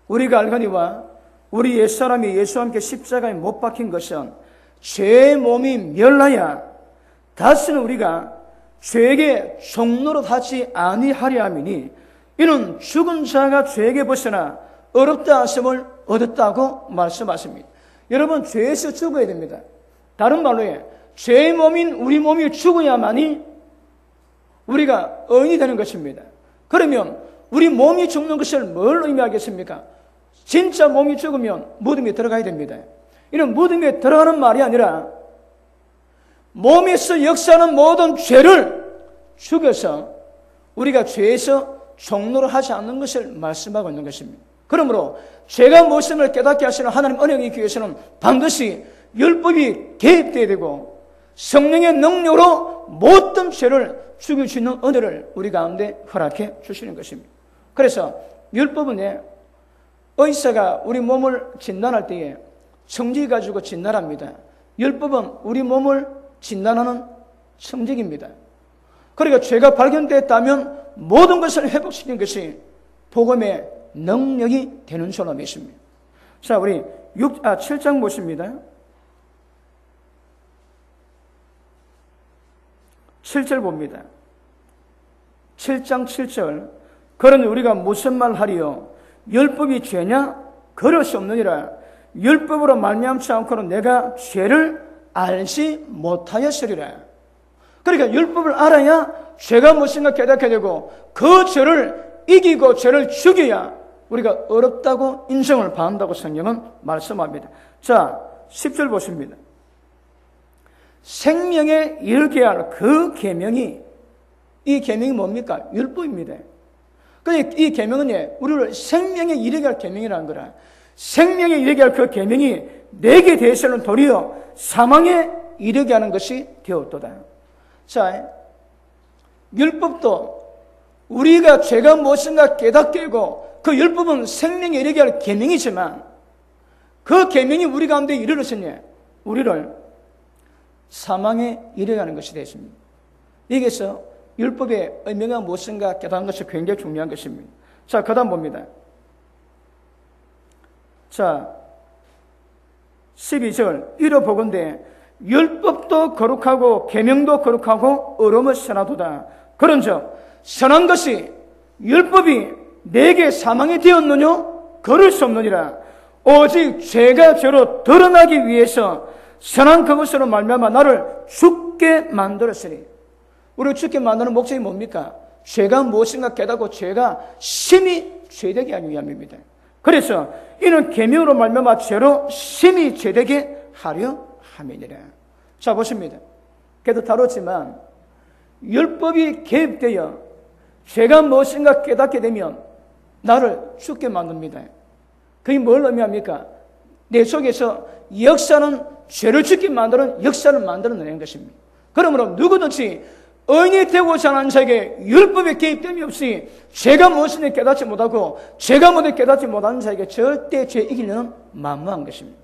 우리가 알거니와 우리 옛사람이 예수와 함께 십자가에 못 박힌 것은 죄의 몸이 멸라야 다시는 우리가 죄에게 종노릇하지 아니하려 함이니 이는 죽은 자가 죄에게 벗어나 어렵다 하심을 얻었다고 말씀하십니다. 여러분, 죄에서 죽어야 됩니다. 다른 말로 죄의 몸인 우리 몸이 죽어야만이 우리가 의인이 되는 것입니다. 그러면 우리 몸이 죽는 것을 뭘 의미하겠습니까? 진짜 몸이 죽으면 무덤에 들어가야 됩니다. 이런 무덤에 들어가는 말이 아니라 몸에서 역사하는 모든 죄를 죽여서 우리가 죄에서 종노를 하지 않는 것을 말씀하고 있는 것입니다. 그러므로 죄가 무엇임을 깨닫게 하시는 하나님 은혜의 교회에서는 반드시 율법이 개입되어야 되고 성령의 능력으로 모든 죄를 죽일 수 있는 은혜를 우리 가운데 허락해 주시는 것입니다. 그래서 율법은 의사가 우리 몸을 진단할 때에 성질 가지고 진단합니다. 율법은 우리 몸을 진단하는 성질입니다. 그러니까 죄가 발견됐다면 모든 것을 회복시키는 것이 복음의 능력이 되는 줄로 믿습니다. 자, 우리 7장 보십니다. 7절 봅니다. 7장 7절. 그러니 우리가 무슨 말 하리요? 율법이 죄냐? 그럴 수 없느니라. 율법으로 말미암지 않고는 내가 죄를 알지 못하였으리라. 그러니까 율법을 알아야 죄가 무엇인가 깨닫게 되고 그 죄를 이기고 죄를 죽여야 우리가 어렵다고 인정을 받는다고 성경은 말씀합니다. 자, 10절 보십니다. 생명에 이르게 할 그 계명이, 이 계명이 뭡니까? 율법입니다. 그러니까 이 계명은 우리를 생명에 이르게 할 계명이라는 거라. 생명에 이르게 할 그 계명이 내게 대해서는 도리어 사망에 이르게 하는 것이 되었도다. 자, 율법도 우리가 죄가 무엇인가 깨닫게 되고 그 율법은 생명에 이르게 할 계명이지만 그 계명이 우리 가운데 이르렀으니 우리를 사망에 이르게 하는 것이 되었습니다. 여기서 율법의 의미가 무엇인가 깨닫는 것이 굉장히 중요한 것입니다. 자, 그 다음 봅니다. 자, 12절. 이로 보건대 율법도 거룩하고 계명도 거룩하고 의로움을 선하도다. 그런즉 선한 것이 율법이 내게 사망이 되었느냐? 그럴 수 없느니라. 오직 죄가 죄로 드러나기 위해서 선한 그것으로 말미암아 나를 죽게 만들었으니. 우리를 죽게 만드는 목적이 뭡니까? 죄가 무엇인가 깨닫고 죄가 심히 죄되게 하기 위함입니다. 그래서 이는 계명으로 말미암아 죄로 심히 죄되게 하려 함이니라. 자, 보십니다. 그래도 다뤘지만 율법이 개입되어 죄가 무엇인가 깨닫게 되면 나를 죽게 만듭니다. 그게 뭘 의미합니까? 내 속에서 역사는 죄를 죽게 만드는 역사를 만들어내는 것입니다. 그러므로 누구든지 의인이 되고자 하는 자에게 율법의 개입됨이 없이 죄가 무엇인지 깨닫지 못하고 죄가 무엇인지 깨닫지 못하는 자에게 절대 죄 이기려는 만무한 것입니다.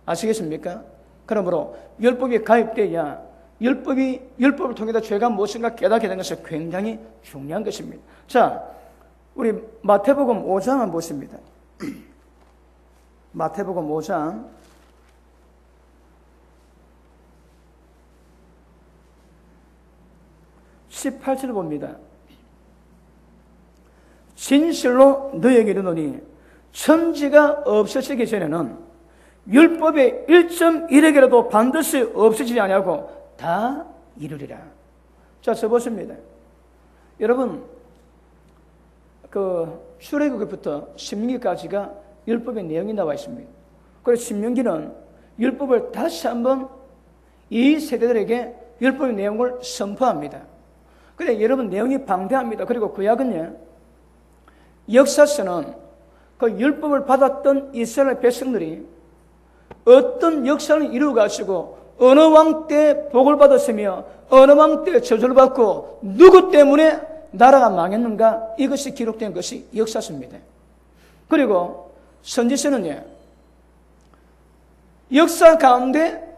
아시겠습니까? 그러므로 율법이 가입되어야 율법을 통해서 죄가 무엇인가 깨닫게 되는 것이 굉장히 중요한 것입니다. 자, 우리 마태복음 5장 한번 보십니다. 마태복음 5장 18절 봅니다. 진실로 너에게 이르노니 천지가 없어지기 전에는 율법의 1.1에게라도 반드시 없어지지 아니하고 다 이루리라. 자, 저 보십니다. 여러분, 그 출애굽부터 신명기까지가 율법의 내용이 나와 있습니다. 그래서 신명기는 율법을 다시 한번 이 세대들에게 율법의 내용을 선포합니다. 그런데 여러분, 내용이 방대합니다. 그리고 구약은요, 역사서는 그 율법을 받았던 이스라엘 백성들이 어떤 역사를 이루어가지고 어느 왕 때 복을 받았으며 어느 왕 때 저주를 받고 누구 때문에 나라가 망했는가, 이것이 기록된 것이 역사서입니다. 그리고 선지서는요, 역사 가운데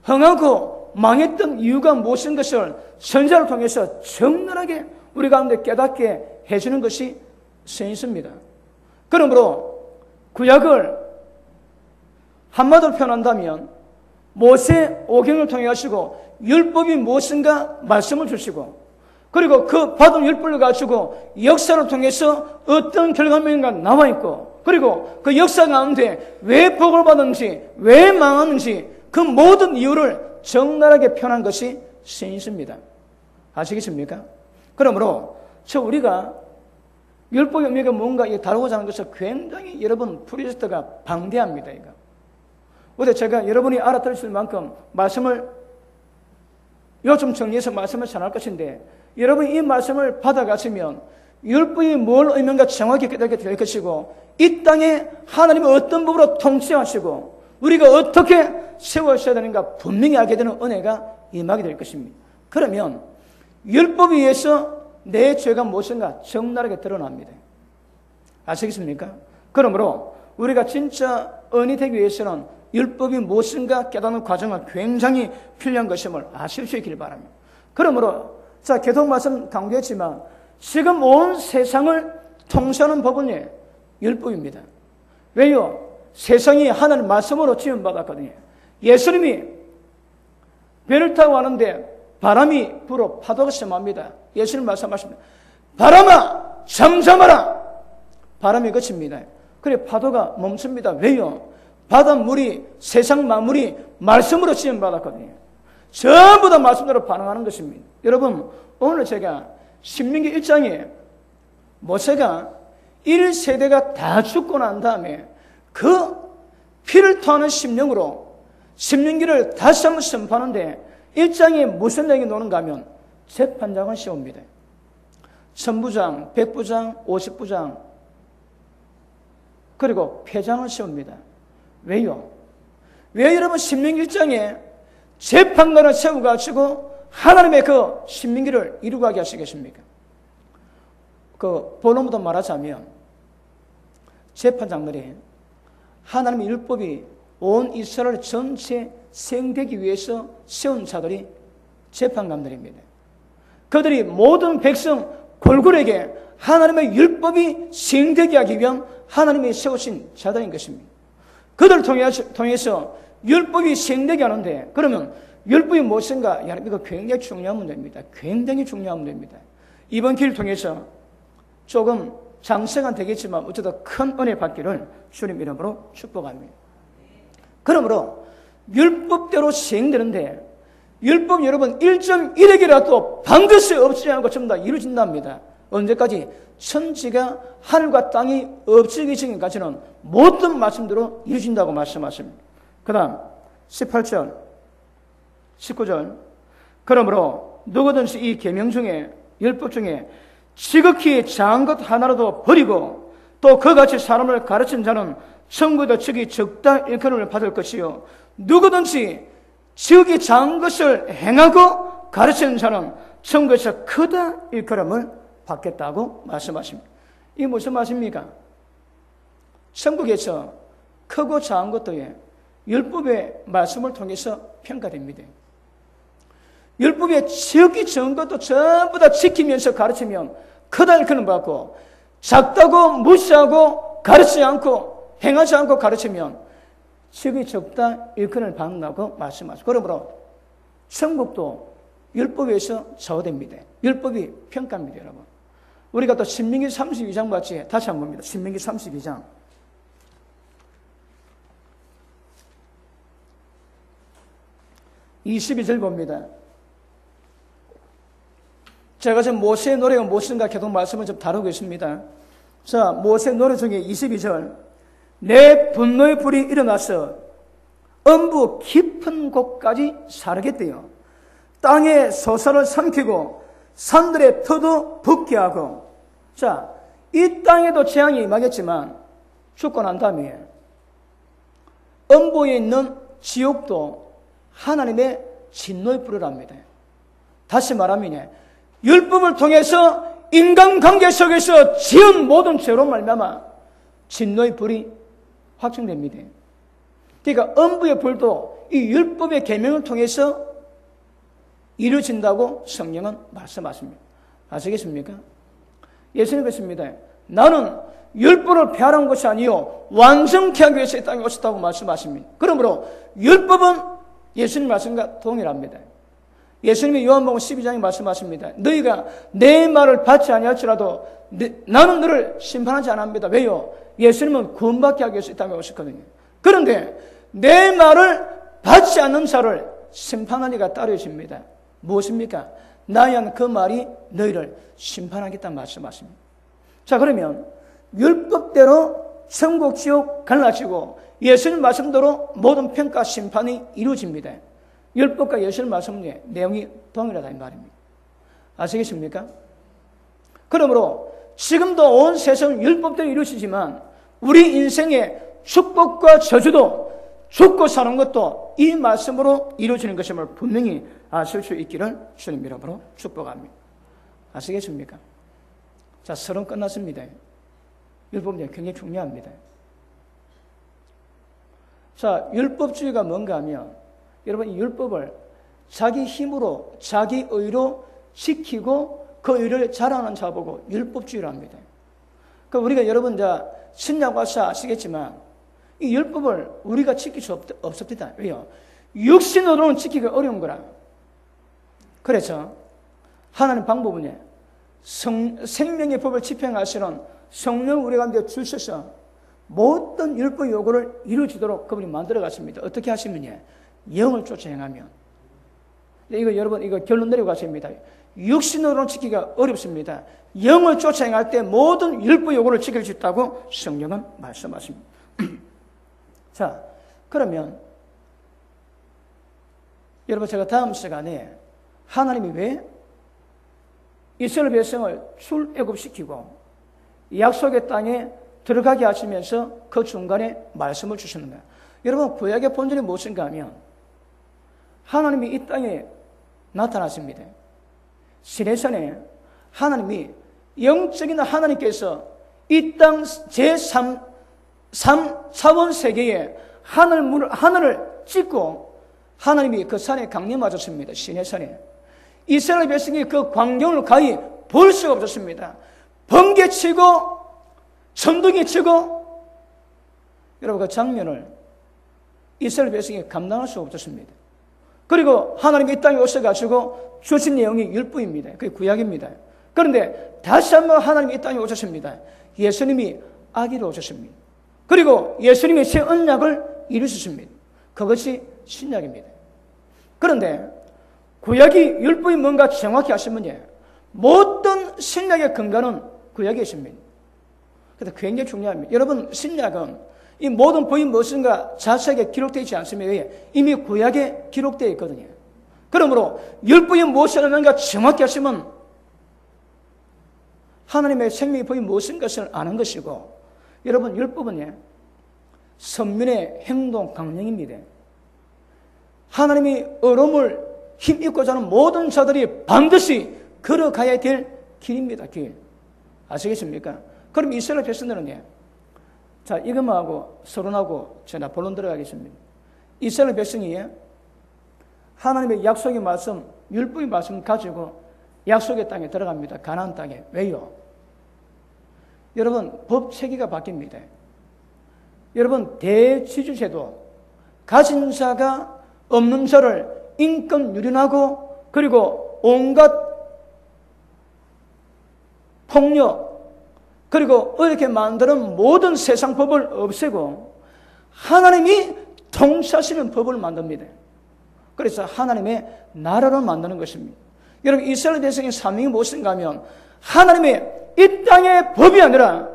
흥하고 망했던 이유가 무엇인 것을 선지자를 통해서 적나라하게 우리 가운데 깨닫게 해주는 것이 선입니다. 그러므로 구약을 한마디로 표현한다면 모세 오경을 통해 하시고 율법이 무엇인가 말씀을 주시고, 그리고 그 받은 율법을 가지고 역사를 통해서 어떤 결과물인가 나와 있고, 그리고 그 역사 가운데 왜 복을 받았는지, 왜 망하는지 그 모든 이유를 적나라하게 표현한 것이 신이십니다. 아시겠습니까? 그러므로 우리가 율법의 의미가 뭔가 다루고자 하는 것은 굉장히 여러분 프로젝트가 방대합니다. 이거. 어제 제가 여러분이 알아들으실 만큼 말씀을 요즘 정리해서 말씀을 전할 것인데, 여러분이 이 말씀을 받아가시면 율법이 뭘 의미인가 정확히 깨닫게 될 것이고, 이 땅에 하나님은 어떤 법으로 통치하시고 우리가 어떻게 세워셔야 되는가 분명히 알게 되는 은혜가 임하게 될 것입니다. 그러면 율법에 의해서 내 죄가 무엇인가 적나라하게 드러납니다. 아시겠습니까? 그러므로 우리가 진짜 은이 되기 위해서는 율법이 무엇인가 깨닫는 과정은 굉장히 필요한 것임을 아실 수 있길 바랍니다. 그러므로 계속 말씀 강조했지만 지금 온 세상을 통치하는 법은 율법입니다. 왜요? 세상이 하나님 말씀으로 지음받았거든요. 예수님이 배를 타고 가는데 바람이 불어 파도가 심합니다. 예수님 말씀하십니다. 바람아 잠잠하라. 바람이 그칩니다. 그래 파도가 멈춥니다. 왜요? 바닷물이 세상 만물이 말씀으로 지음받았거든요. 전부 다 말씀대로 반응하는 것입니다. 여러분 오늘 제가 신명기 1장에 모세가 1세대가 다 죽고 난 다음에 그 피를 토하는 심령으로 신명기를 다시 한번审判하는데 1장에 무슨 내용이 나오는가 하면 재판장을 세웁니다. 천부장, 백부장, 50부장 그리고 패장을 세웁니다. 왜요? 왜 여러분 신명기 1장에 재판관을 세워가지고 하나님의 그 신명기를 이루게 하게 하시겠습니까? 본론부터 말하자면 재판장들이 하나님의 율법이 온 이스라엘 전체 시행되기 위해서 세운 자들이 재판관들입니다. 그들이 모든 백성 골골에게 하나님의 율법이 시행되게 하기 위한 하나님이 세우신 자들인 것입니다. 그들을 통해서 율법이 시행되게 하는데, 그러면 율법이 무엇인가? 이거 굉장히 중요한 문제입니다. 굉장히 중요한 문제입니다. 이번 기회를 통해서 조금 장시간 되겠지만 어쨌든 큰 은혜 받기를 주님 이름으로 축복합니다. 그러므로 율법대로 시행되는데 율법 여러분 1.1핵이라도 반드시 없지 않고 전부 다 이루어진답니다. 언제까지? 천지가 하늘과 땅이 없어지기 전까지는 모든 말씀대로 이루어진다고 말씀하십니다. 그 다음 18절 19절 그러므로 누구든지 이 계명 중에 율법 중에 지극히 작은 것 하나라도 버리고 또 그같이 사람을 가르친 자는 천국에도 지극히 적다 일컬음을 받을 것이요 누구든지 지극히 작은 것을 행하고 가르치는 자는 천국에서 크다 일컬음을 받겠다고 말씀하십니다. 이게 무슨 말씀입니까? 천국에서 크고 작은 것들이 율법의 말씀을 통해서 평가됩니다. 율법의 지극히 적은 것도 전부 다 지키면서 가르치면 크다 일컬음 받고, 작다고 무시하고 가르치지 않고 행하지 않고 가르치면 지극히 적다 일컬음을 받는다고 말씀하십니다. 그러므로 천국도 율법에 의해서 좌우됩니다. 율법이 평가입니다, 여러분. 우리가 또 신명기 32장 같이 다시 한번 봅니다. 신명기 32장 22절 봅니다. 제가 지금 모세의 노래가 무엇인가 계속 말씀을 좀 다루고 있습니다. 자, 모세의 노래 중에 22절 내 분노의 불이 일어나서 엄부 깊은 곳까지 사르겠대요. 땅에 솟아를 삼키고 산들의 터도 붓게 하고. 자, 이 땅에도 재앙이 임하겠지만 죽고 난 다음에 엄부에 있는 지옥도 하나님의 진노의 불을 합니다. 다시 말하면 율법을 통해서 인간관계 속에서 지은 모든 죄로 말미암아 진노의 불이 확정됩니다. 그러니까 엄부의 불도 이 율법의 계명을 통해서 이루어진다고 성경은 말씀하십니다. 아시겠습니까? 예수님 그랬습니다. 나는 율법을 폐하라는 것이 아니요 완전케 하기 위해서 이 땅에 오셨다고 말씀하십니다. 그러므로 율법은 예수님 말씀과 동일합니다. 예수님이 요한복음 12장에 말씀하십니다. 너희가 내 말을 받지 아니할지라도 나는 너를 심판하지 않습니다. 왜요? 예수님은 구원받게 하기 위해서 이 땅에 오셨거든요. 그런데 내 말을 받지 않는 자를 심판할 리가 따로 있습니다. 무엇입니까? 나의 한 그 말이 너희를 심판하겠다는 말씀하십니다. 자, 그러면 율법대로 천국 지옥 갈라지고 예수님 말씀대로 모든 평가 심판이 이루어집니다. 율법과 예수님 말씀의 내용이 동일하다 이 말입니다. 아시겠습니까? 그러므로 지금도 온 세상은 율법대로 이루어지지만 우리 인생의 축복과 저주도 죽고 사는 것도 이 말씀으로 이루어지는 것임을 분명히 아실 수 있기를 주님 이름으로 축복합니다. 아시겠습니까? 자, 설은 끝났습니다. 율법이 굉장히 중요합니다. 자, 율법주의가 뭔가 하면 여러분 이 율법을 자기 힘으로 자기 의로 지키고 그 의를 자랑하는 자 보고 율법주의를 합니다. 그러니까 우리가 여러분 신약 와서 아시겠지만 이 율법을 우리가 지킬 수 없습니다. 왜요? 육신으로는 지키기가 어려운 거라. 그래서 하나님 방법은 생명의 법을 집행하시는 성령 우리 가운데 주셔서 모든 율법 요구를 이루어지도록 그분이 만들어 갔습니다. 어떻게 하시면요? 영을 쫓아 행하면. 이거 여러분 이거 결론 내리고 가십니다. 육신으로는 지키기가 어렵습니다. 영을 쫓아 행할 때 모든 율법 요구를 지킬 수 있다고 성령은 말씀하십니다. 자, 그러면 여러분 제가 다음 시간에 하나님이 왜 이스라엘 백성을 출애굽시키고 약속의 땅에 들어가게 하시면서 그 중간에 말씀을 주시는 거예요. 여러분 구약의 본질이 무엇인가 하면 하나님이 이 땅에 나타나십니다. 시내산에 하나님이 영적인 하나님께서 이 땅 제3차원 세계에 하늘을 찍고 하나님이 그 산에 강림하셨습니다. 시내산에. 이스라엘 백성이 그 광경을 가히 볼 수가 없었습니다. 번개치고 천둥이치고 여러분 그 장면을 이스라엘 백성이 감당할 수 없었습니다. 그리고 하나님이 이 땅에 오셔가지고 주신 내용이 율법입니다. 그게 구약입니다. 그런데 다시 한번 하나님이 이 땅에 오셨습니다. 예수님이 아기로 오셨습니다. 그리고 예수님이 새 언약을 이루셨습니다. 그것이 신약입니다. 그런데 구약이 율법이 뭔가 정확히 하시면 모든 신약의 근간은 구약에 있습니다. 그래서 굉장히 중요합니다. 여러분 신약은 이 모든 법이 무엇인가 자세하게 기록되어 있지 않습니다. 이미 구약에 기록되어 있거든요. 그러므로 율법이 무엇이라는가 정확히 하시면 하나님의 생명의 법이 무엇인 것을 아는 것이고 여러분 율법은 선민의 행동 강령입니다. 하나님이 의로움을 힘입고자 하는 모든 자들이 반드시 걸어가야 될 길입니다. 길. 아시겠습니까? 그럼 이스라엘 백성들은 자, 이것만 하고 서론하고 제가 본론 들어가겠습니다. 이스라엘 백성이 하나님의 약속의 말씀, 율법의 말씀 가지고 약속의 땅에 들어갑니다. 가나안 땅에. 왜요? 여러분, 법 체계가 바뀝니다. 여러분, 대지주제도 가진 자가 없는 자를 인권 유린하고 그리고 온갖 폭력 그리고 이렇게 만드는 모든 세상 법을 없애고 하나님이 통치하시는 법을 만듭니다. 그래서 하나님의 나라를 만드는 것입니다. 여러분 이스라엘 백성의 사명이 무엇인가 하면 하나님의 이 땅의 법이 아니라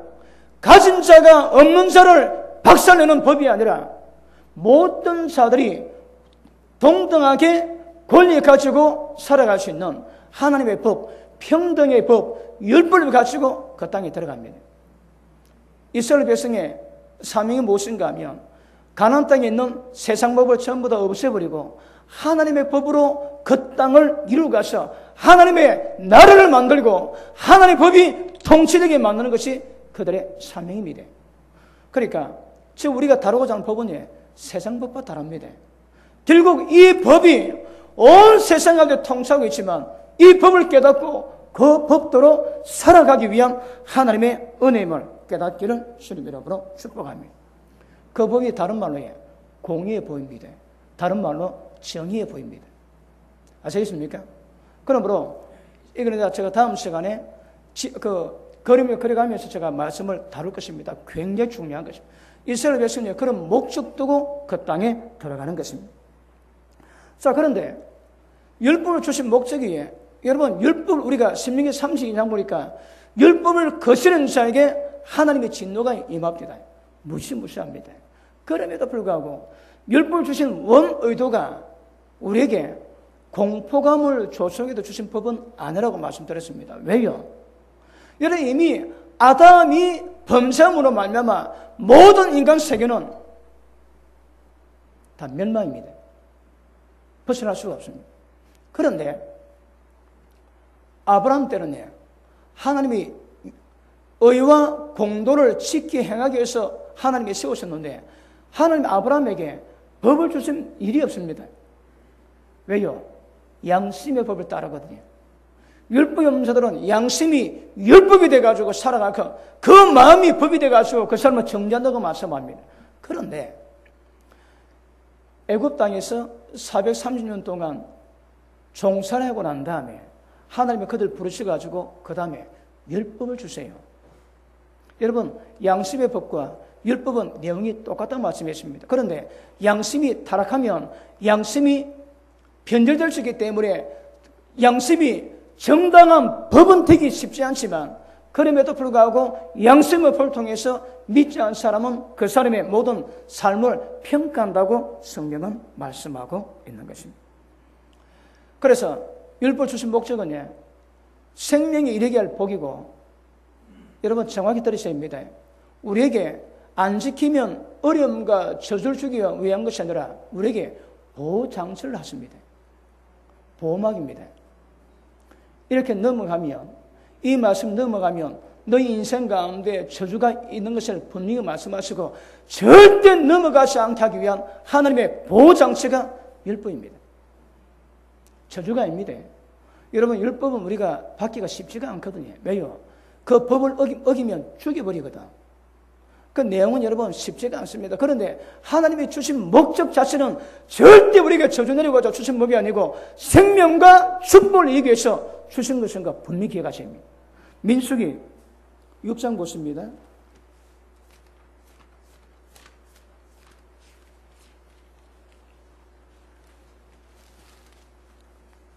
가진 자가 없는 자를 박살내는 법이 아니라 모든 자들이 동등하게 권리 가지고 살아갈 수 있는 하나님의 법, 평등의 법, 율법을 가지고 그 땅에 들어갑니다. 이스라엘 백성의 사명이 무엇인가 하면 가나안 땅에 있는 세상 법을 전부 다 없애버리고 하나님의 법으로 그 땅을 이루어가서 하나님의 나라를 만들고 하나님의 법이 통치되게 만드는 것이 그들의 사명입니다. 그러니까 지금 우리가 다루고자 하는 법은 세상 법과 다릅니다. 결국 이 법이 온 세상 가운데 통치하고 있지만 이 법을 깨닫고 그 법도로 살아가기 위한 하나님의 은혜임을 깨닫기를 주님 이름으로 축복합니다. 그 법이 다른 말로 공의의 법입니다. 다른 말로 정의의 법입니다. 아시겠습니까? 그러므로 이거는 제가 다음 시간에 그림을 그려가면서 제가 말씀을 다룰 것입니다. 굉장히 중요한 것입니다. 이스라엘 백성이 그런 목적 두고 그 땅에 들어가는 것입니다. 자, 그런데 율법을 주신 목적이 여러분 율법을 우리가 신명기 32장 보니까 율법을 거스르는 자에게 하나님의 진노가 임합니다. 무시무시합니다. 그럼에도 불구하고 율법을 주신 원 의도가 우리에게 공포감을 조성해도 주신 법은 아니라고 말씀드렸습니다. 왜요? 여러분 이미 아담이 범죄함으로 말미암아 모든 인간 세계는 다 멸망입니다. 벗어날 수가 없습니다. 그런데 아브라함 때는 하나님이 의와 공도를 지키 행하기 위해서 하나님이 세우셨는데 하나님 아브라함에게 법을 주신 일이 없습니다. 왜요? 양심의 법을 따르거든요. 율법이 없는 자들은 양심이 율법이 돼가지고 살아가고 그 마음이 법이 돼가지고 그 사람을 정죄한다고 말씀합니다. 그런데 애굽 땅에서 430년 동안 종살이하고 난 다음에 하나님이 그들 부르셔가지고 그 다음에 율법을 주세요. 여러분 양심의 법과 율법은 내용이 똑같다는 말씀이었습니다. 그런데 양심이 타락하면 양심이 변절될 수 있기 때문에 양심이 정당한 법은 되기 쉽지 않지만 그럼에도 불구하고 양심의 법을 통해서 믿지 않은 사람은 그 사람의 모든 삶을 평가한다고 성경은 말씀하고 있는 것입니다. 그래서 율법 주신 목적은 생명이 이르게 할 복이고 여러분 정확히 들으셔야 합니다. 우리에게 안 지키면 어려움과 저주를 주기 위한 것이 아니라 우리에게 보호장치를 하십니다. 보호막입니다. 이렇게 넘어가면 이 말씀 넘어가면 너희 인생 가운데 저주가 있는 것을 분명히 말씀하시고 절대 넘어가지 않게 하기 위한 하나님의 보호장치가 율법입니다. 저주가 아닙니다. 여러분 율법은 우리가 받기가 쉽지가 않거든요. 왜요? 그 법을 어기면 죽여버리거든. 그 내용은 여러분 쉽지가 않습니다. 그런데 하나님이 주신 목적 자체는 절대 우리에게 저주 내리고자 주신 법이 아니고 생명과 축복을 이기기 위해서 주신 것인 가 분명히 기억하셔야 합니다. 민수기 6장 보십니다.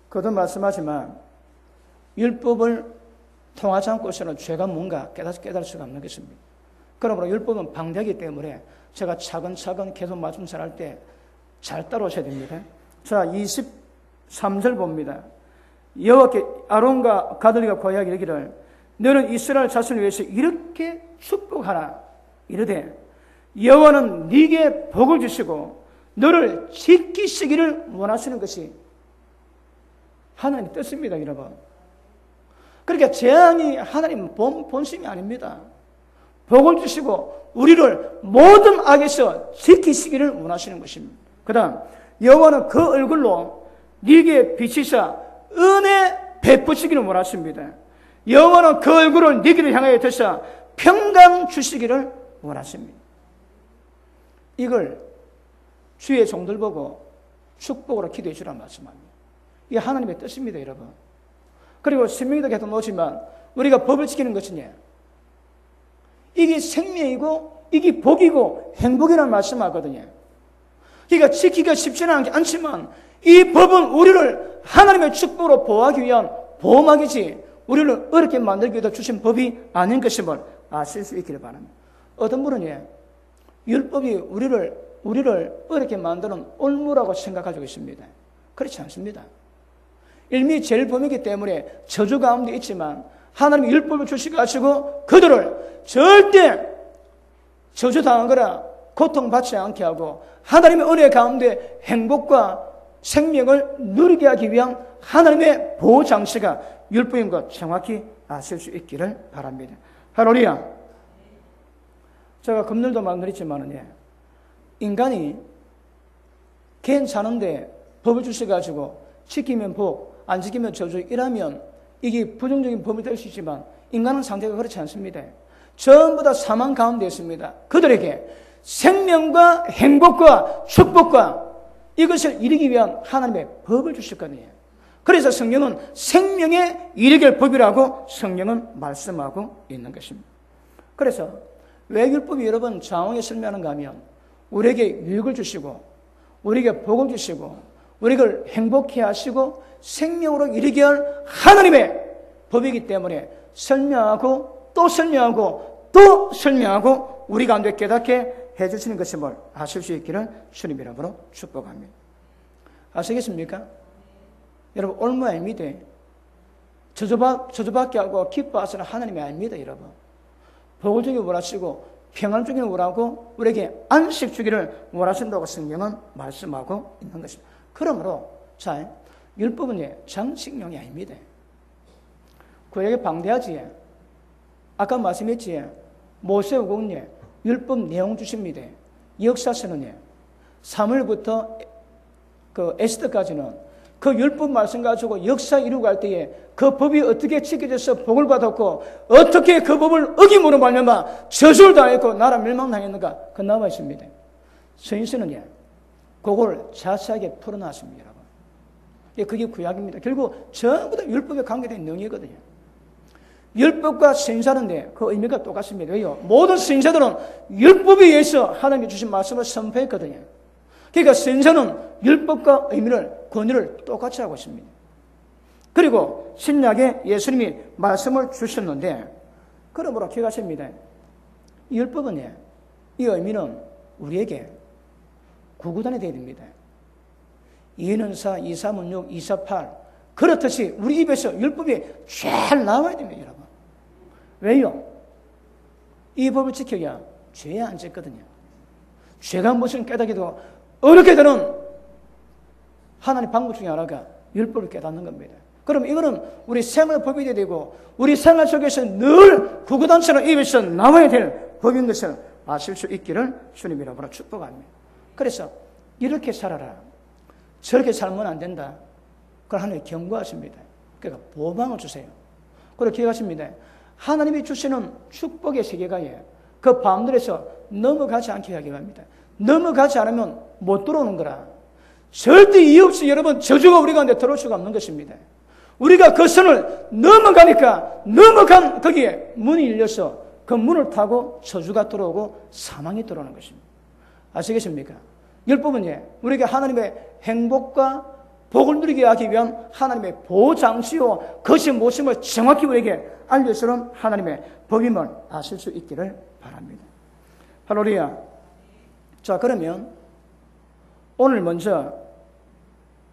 그도 말씀하지만 율법을 통하지 않고서는 죄가 뭔가 깨달을 수가 없는 것입니다. 그러므로 율법은 방대하기 때문에 제가 차근차근 계속 말씀 잘할 때 잘 따라오셔야 됩니다. 자, 23절 봅니다. 여호와께 아론과 가들이가 고하게 이르기를 너는 이스라엘 자손을 위해서 이렇게 축복하라. 이르되 여호와는 네게 복을 주시고 너를 지키시기를 원하시는 것이 하나님의 뜻입니다, 여러분. 그러니까 재앙이 하나님 본심이 아닙니다. 복을 주시고 우리를 모든 악에서 지키시기를 원하시는 것입니다. 그 다음 여호와는 그 얼굴로 네게 비치사 은혜 베푸시기를 원하십니다. 여호와는 그 얼굴을 네게를 향하여 드사 평강 주시기를 원하십니다. 이걸 주의 종들 보고 축복으로 기도해 주라는 말씀합니다. 이게 하나님의 뜻입니다, 여러분. 그리고 신명기도 계속 놓지만 우리가 법을 지키는 것이냐? 이게 생명이고 이게 복이고 행복이라는 말씀하거든요. 그러니까 지키기가 쉽지는 않지만 이 법은 우리를 하나님의 축복으로 보호하기 위한 보호막이지 우리를 어렵게 만들기 위해서 주신 법이 아닌 것임을 아실 수 있기를 바랍니다. 어떤 분은 율법이 우리를 어렵게 만드는 올무라고 생각하고 있습니다. 그렇지 않습니다. 일미 제일 범이기 때문에 저주 가운데 있지만 하나님이 율법을 주시가지고 그들을 절대 저주당하거나 고통받지 않게 하고 하나님의 은혜 가운데 행복과 생명을 누리게 하기 위한 하나님의 보호장치가 율법인 것 정확히 아실 수 있기를 바랍니다. 할렐루야. 제가 금늘도 말씀드렸지만 인간이 괜찮은데 법을 주셔가지고 지키면 복, 안 지키면 저주 이라면 이게 부정적인 법이 될 수 있지만 인간은 상태가 그렇지 않습니다. 전부 다 사망 가운데 있습니다. 그들에게 생명과 행복과 축복과 이것을 이루기 위한 하나님의 법을 주셨거든요. 그래서 성경은 생명에 이르게 법이라고 성경은 말씀하고 있는 것입니다. 그래서 왜 율법이 여러분 장황에 설명하는가 하면 우리에게 유익을 주시고 우리에게 복을 주시고 우리를 행복해 하시고 생명으로 이르게 할 하나님의 법이기 때문에 설명하고 또 설명하고 또 설명하고 우리 가운데 깨닫게 해주시는 것임을 아실 수 있기를 주님 이름으로 축복합니다. 아시겠습니까? 여러분 올무 아닙니다. 저주받게 하고 기뻐하시는 하나님이 아닙니다. 여러분 복을 주기를 원하시고 평안 주기를 원하고 우리에게 안식 주기를 원하신다고 성경은 말씀하고 있는 것입니다. 그러므로 자 율법은 장식용이 아닙니다. 그에게 방대하지. 아까 말씀했지. 모세오공은 율법 내용 주십니다. 역사서는 사무엘부터 그 에스더까지는 그 율법 말씀 가지고 역사 이루고 갈 때에 그 법이 어떻게 지켜져서 복을 받았고 어떻게 그 법을 어김으로 말미암아 저주를 당했고 나라 멸망당했는가 그 나와 있습니다. 서인서는 그걸 자세하게 풀어놨습니다. 여러분. 그게 구약입니다. 결국 전부 다 율법에 관계된 내용이거든요. 율법과 선지자인데 그 의미가 똑같습니다. 왜요? 모든 선지자들은 율법에 의해서 하나님이 주신 말씀을 선포했거든요. 그러니까 선지자는 율법과 의미를 권위를 똑같이 하고 있습니다. 그리고 신약에 예수님이 말씀을 주셨는데 그러므로 기억하십니다. 이 율법은 이 의미는 우리에게 구구단이 되어야 됩니다. 2는 4, 2, 3은 6, 2, 4, 8 그렇듯이 우리 입에서 율법이 잘 나와야 됩니다. 여러분. 왜요? 이 법을 지켜야 죄에 안 졌거든요. 죄가 무슨 깨닫기도 어렵게 되는 하나님의 방법 중에 하나가 율법을 깨닫는 겁니다. 그럼 이거는 우리 생활 법이 돼야 되고 우리 생활 속에서 늘 구구단처럼 입에서 나와야 될 법인 것을 아실 수 있기를 주님 이름으로 축복합니다. 그래서 이렇게 살아라. 저렇게 살면 안 된다. 그걸 하나님이 경고하십니다. 그러니까 보방을 주세요. 그리고 기억하십니다. 하나님이 주시는 축복의 세계가에 그 바운더리에서 넘어가지 않게 하기 바랍니다. 넘어가지 않으면 못 들어오는 거라. 절대 이유 없이 여러분 저주가 우리 가운데 들어올 수가 없는 것입니다. 우리가 그 선을 넘어가니까 넘어간 거기에 문이 열려서 그 문을 타고 저주가 들어오고 사망이 들어오는 것입니다. 아시겠습니까? 율법은 우리에게 하나님의 행복과 복을 누리게 하기 위한 하나님의 보호장치요 그것이 무엇임을 정확히 우리에게 알려주는 하나님의 법임을 아실 수 있기를 바랍니다. 할렐루야. 자, 그러면 오늘 먼저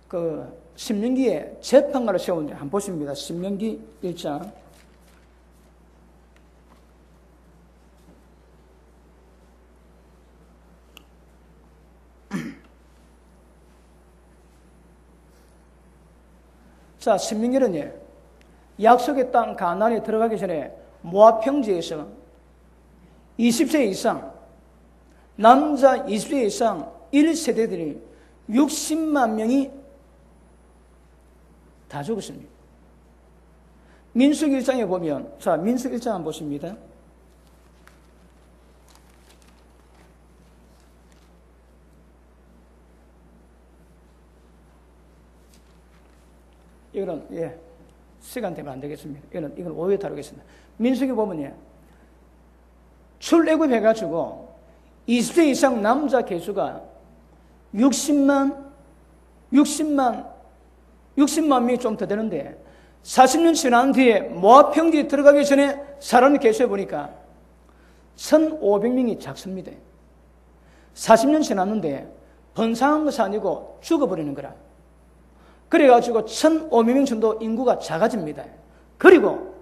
그 신명기에 재판관을 세우는데 한번 보십니다. 신명기 1장. 자, 신명기는 약속의 땅 가나안에 들어가기 전에 모압 평지에서 20세 이상, 남자 20세 이상 1세대들이 60만 명이 다 죽었습니다. 민수기 1장에 보면, 자, 민수기 1장 한번 보십니다. 이거는, 시간 되면 안 되겠습니다. 이건 오후에 다루겠습니다. 민수기 보면, 출애굽 해가지고 20세 이상 남자 개수가 60만 명이 좀 더 되는데 40년 지난 뒤에 모압 평지에 들어가기 전에 사람 개수해 보니까 1,500명이 작습니다. 40년 지났는데 번성한 것이 아니고 죽어버리는 거라. 그래가지고 1,500명 정도 인구가 작아집니다. 그리고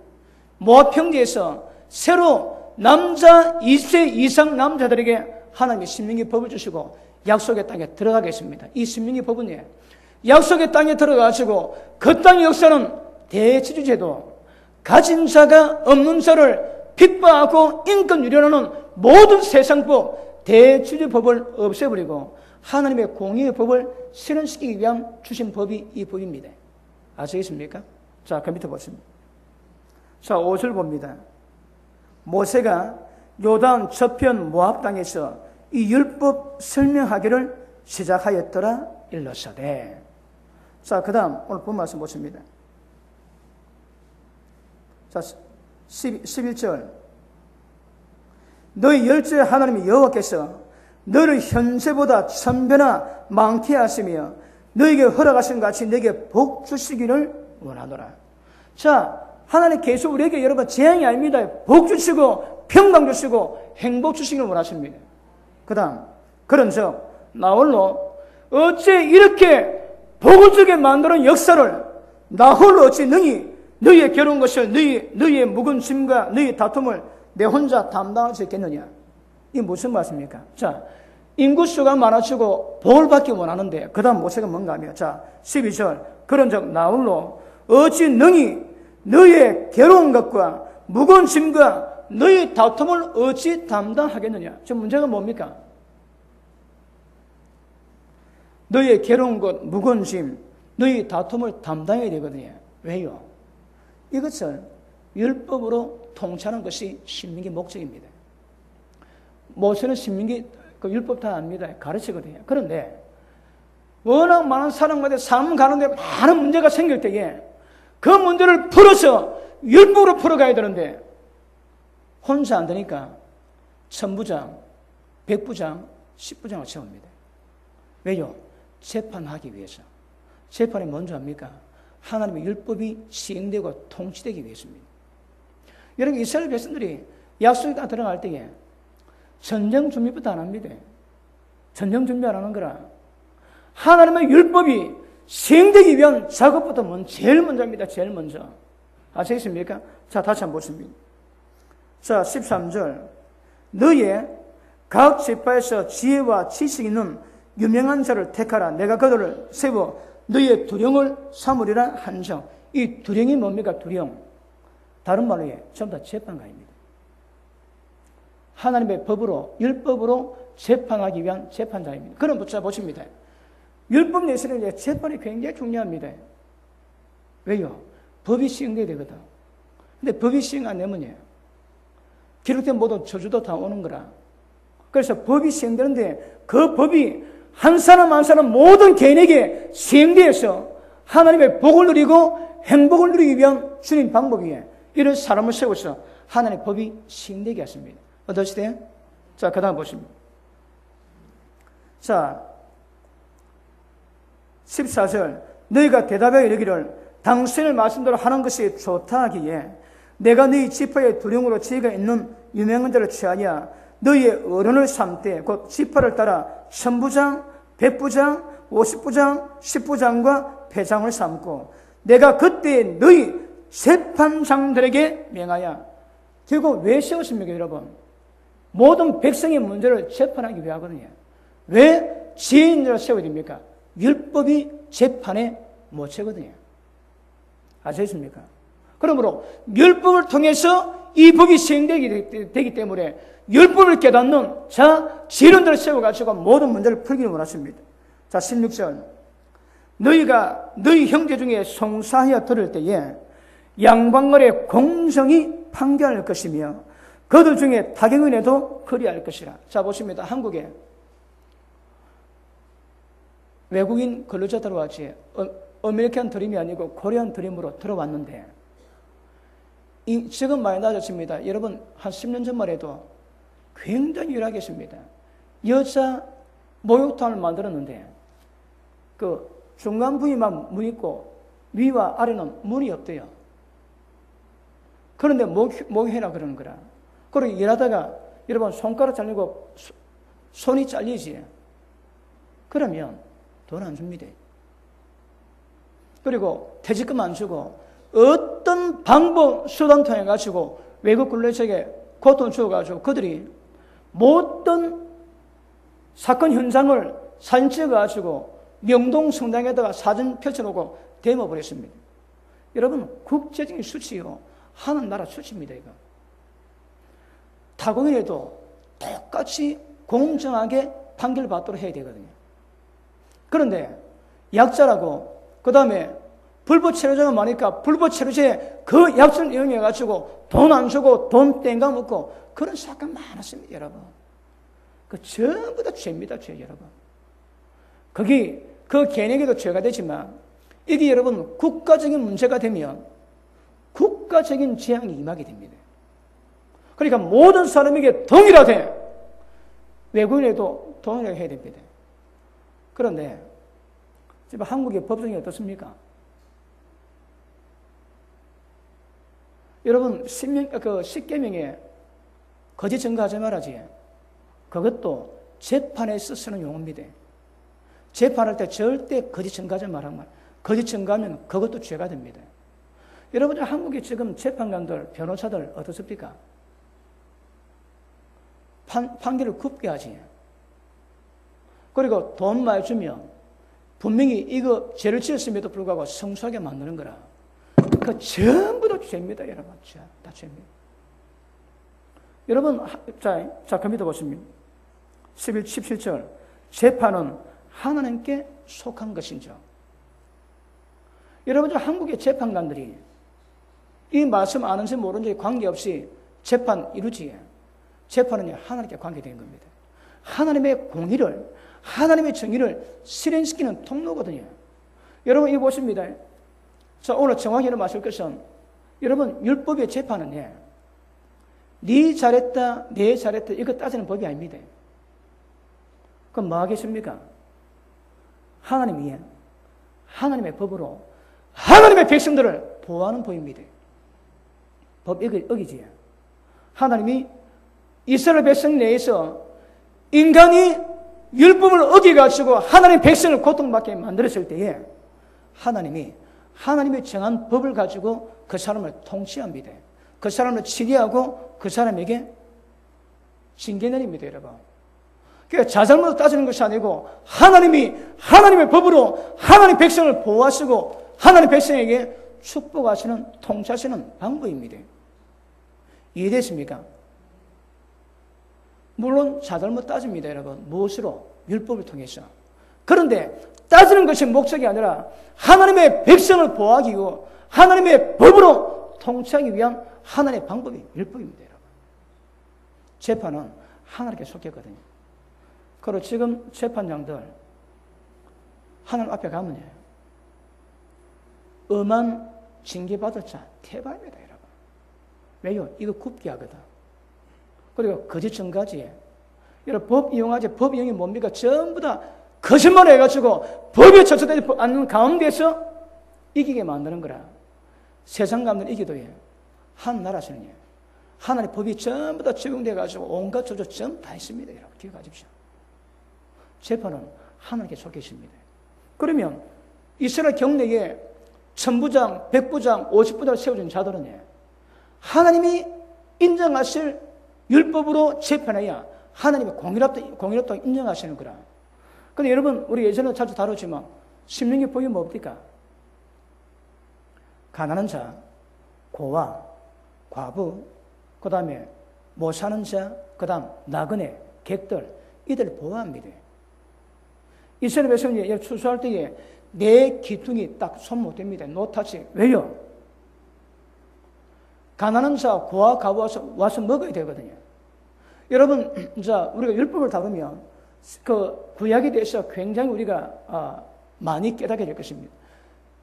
모압 평지에서 새로 남자 20세 이상 남자들에게 하나님이 신명기 법을 주시고 약속의 땅에 들어가겠습니다. 이 신명기 법은 약속의 땅에 들어가시고 그 땅의 역사는 대지주제도 가진 자가 없는 자를 핍박하고 인권 유린하는 모든 세상법 대지주법을 없애버리고 하나님의 공의의 법을 실현시키기 위한 주신 법이 이 법입니다. 아시겠습니까? 자, 그 밑에 보십니다. 자, 5절 봅니다. 모세가 요단 저편 모압 땅에서 이 율법 설명하기를 시작하였더라 일러서되. 자, 그 다음 오늘 본 말씀 보십니다. 자, 11절. 너희 열째 하나님 여호와께서 너를 현재보다 천배나 많게 하시며 너에게 허락하신 같이 너에게 복 주시기를 원하노라. 자, 하나님 계속 우리에게 여러분 재앙이 아닙니다. 복 주시고 평강 주시고 행복 주시기를 원하십니다. 그 다음, 그런즉 나홀로 어찌 이렇게 복을 주게 만드는 역사를 나홀로 어찌 너희의 괴로운 것을 너희의 묵은 짐과 너희의 다툼을 내 혼자 담당할 수 있겠느냐. 이게 무슨 말씀입니까? 자, 인구수가 많아지고 복을 받기 원하는데 그 다음 모세가 뭔가 하며, 자, 12절. 그런즉 나홀로 어찌 너희의 괴로운 것과 무거운 짐과 너희 다툼을 어찌 담당하겠느냐. 지금 문제가 뭡니까? 너희의 괴로운 것, 무거운 짐, 너희 다툼을 담당해야 되거든요. 왜요? 이것을 율법으로 통치하는 것이 신명기 목적입니다. 모세는 신명기 그 율법 다 압니다. 가르치거든요. 그런데 워낙 많은 사람마다 삶 가는데 많은 문제가 생길 때에 그 문제를 풀어서 율법으로 풀어가야 되는데 혼자 안 되니까 천부장, 백부장, 십부장을 세웁니다. 왜요? 재판하기 위해서. 재판이 뭔지 압니까? 하나님의 율법이 시행되고 통치되기 위해서입니다. 여러분, 이스라엘 백성들이 약속에 다 들어갈 때에 전쟁 준비부터 안 합니다. 전쟁 준비 안 하는 거라. 하나님의 율법이 시행되기 위한 작업부터 제일 먼저입니다. 제일 먼저. 아시겠습니까? 자, 다시 한번 보십니다. 자, 13절. 너희의 각 지파에서 지혜와 지식 있는 유명한 자를 택하라. 내가 그들을 세워 너희의 두령을 삼으리라 한정. 이 두령이 뭡니까? 두령. 다른 말로 전부 다 재판관입니다. 하나님의 법으로, 율법으로 재판하기 위한 재판자입니다. 그럼 보십니다. 율법 내에서는 재판이 굉장히 중요합니다. 왜요? 법이 시행돼야 되거든. 근데 법이 시행 안 되면 기록된 모든 저주도 다 오는 거라. 그래서 법이 시행되는데 그 법이 한 사람 한 사람 모든 개인에게 시행되어서 하나님의 복을 누리고 행복을 누리기 위한 주님 방법이에요. 이런 사람을 세워서 하나님의 법이 시행되게 하십니다. 어떠시대요? 자, 그 다음 보십니다. 자, 14절. 너희가 대답하여 이르기를 당신의 말씀대로 하는 것이 좋다 하기에 내가 너희 지파의 두령으로 지혜가 있는 유명한 자를 취하여 너희의 어른을 삼되 곧 지파를 따라 천부장, 백부장, 50부장, 10부장과 패장을 삼고 내가 그때 너희 재판장들에게 명하여. 결국 왜 세웠습니까, 여러분? 모든 백성의 문제를 재판하기 위하거든요. 왜 지혜인들을 세워야 됩니까? 율법이 재판의 모체거든요. 아시겠습니까? 그러므로 율법을 통해서 이 법이 시행되기 때문에 율법을 깨닫는 지혜인들을 세워가지고 모든 문제를 풀기를 원하십니다. 자, 16절. 너희가 너희 형제 중에 송사하여 들을 때에 양방간에 공정히 판결할 것이며 그들 중에 타격은혜도 그리할 것이라. 자, 보십니다. 한국에 외국인 근로자 들어왔지. 아메리칸 드림이 아니고 코리안 드림으로 들어왔는데 지금 많이 낮아집니다. 여러분, 한 10년 전만 해도 굉장히 유력했습니다. 여자 목욕탕을 만들었는데 그 중간 부위만 문 있고 위와 아래는 문이 없대요. 그런데 목욕해라 그러는 거라. 그리고 일하다가 여러분 손가락 잘리고 손이 잘리지. 그러면 돈 안 줍니다. 그리고 퇴직금 안 주고 어떤 방법 수단 통해 가지고 외국 근로자에게 고통 주어가지고 그들이 모든 사건 현장을 사진 찍어가지고 명동 성당에다가 사진 펼쳐놓고 데모버렸습니다. 여러분, 국제적인 수치요. 하는 나라 수치입니다, 이거. 타국인에도 똑같이 공정하게 판결받도록 해야 되거든요. 그런데 약자라고, 그 다음에 불법 체류자가 많으니까 불법 체류자에 그 약속을 이용해가지고 돈 안 주고 돈 땡가 먹고 그런 사건 많았습니다, 여러분. 그 전부 다 죄입니다, 죄, 여러분. 거기 그 개인에게도 죄가 되지만 이게 여러분 국가적인 문제가 되면 국가적인 재앙이 임하게 됩니다. 그러니까 모든 사람에게 동일하게 외국인에도 동일하게 해야 됩니다. 그런데 지금 한국의 법정이 어떻습니까? 여러분 10계명에 거짓 증거하지 말아지. 그것도 재판에서 쓰는 용어입니다. 재판할 때 절대 거짓 증거하지 말란 말. 거짓 증거하면 그것도 죄가 됩니다. 여러분 한국의 지금 재판관들, 변호사들 어떻습니까? 판결을 굽게 하지. 그리고 돈 많이 주면 분명히 이거 죄를 지었음에도 불구하고 성수하게 만드는 거라. 그 전부 다 죄입니다, 여러분. 다 죄입니다. 여러분, 자, 컴퓨터 보시면 17절. 재판은 하나님께 속한 것인죠. 여러분, 한국의 재판관들이 이 말씀 아는지 모르는지 관계없이 재판 이루지. 재판은 하나님께 관계된 겁니다. 하나님의 공의를, 하나님의 정의를 실행시키는 통로거든요. 여러분, 이거 보십니다. 자, 오늘 정확히 말씀할 것은, 여러분, 율법의 재판은, 네 잘했다, 내 잘했다, 이거 따지는 법이 아닙니다. 그럼 뭐 하겠습니까? 하나님이, 하나님의 법으로, 하나님의 백성들을 보호하는 법입니다. 법 어기지. 하나님이 이스라엘 백성 내에서 인간이 율법을 어기가지고 하나님의 백성을 고통받게 만들었을 때에 하나님이 하나님의 정한 법을 가지고 그 사람을 통치합니다. 그 사람을 치리하고 그 사람에게 징계 내립니다, 여러분. 그러니까 자잘못 따지는 것이 아니고 하나님이 하나님의 법으로 하나님 백성을 보호하시고 하나님 백성에게 축복하시는 통치하시는 방법입니다. 이해됐습니까? 물론 자잘못 따집니다, 여러분. 무엇으로? 율법을 통해서. 그런데 따지는 것이 목적이 아니라 하나님의 백성을 보호하기고 하나님의 법으로 통치하기 위한 하나님의 방법이 율법입니다, 여러분. 재판은 하나님께 속했거든요. 그리고 지금 재판장들 하나님 앞에 가면 엄한 징계받을 자 태반입니다, 여러분. 왜요? 이거 굽게 하거든. 그리고 거짓 증거지. 여러분 법 이용하지. 법 이용이 뭡니까? 전부 다 거짓말 해가지고 법에 처처되지 않는 가운데서 이기게 만드는 거라. 세상 가면 이기도 해. 한 나라에서는 하나님의 법이 전부 다 적용돼가지고 온갖 조조 전부 다 있습니다, 여러분. 기억하십시오. 재판은 하나님께 속해 있습니다. 그러면 이스라엘 경내에 1000부장, 100부장, 50부장을 세워준 자들은 하나님이 인정하실 율법으로 재판해야 하나님의 공의롭다고 인정하시는 거라. 근데 여러분, 우리 예전에 자주 다루지만, 신명기 보기 뭡니까? 가난한 자, 고아, 과부, 그 다음에 못 사는 자, 그 다음 나그네, 객들, 이들을 보호합니다. 이스라엘 백성이 추수할 때에 내 기둥이 딱 손 못 댑니다. 노타치. 왜요? 가난한 자, 고아, 과부 와서 먹어야 되거든요. 여러분, 자, 우리가 율법을 다루면 그 구약에 대해서 굉장히 우리가 많이 깨닫게 될 것입니다.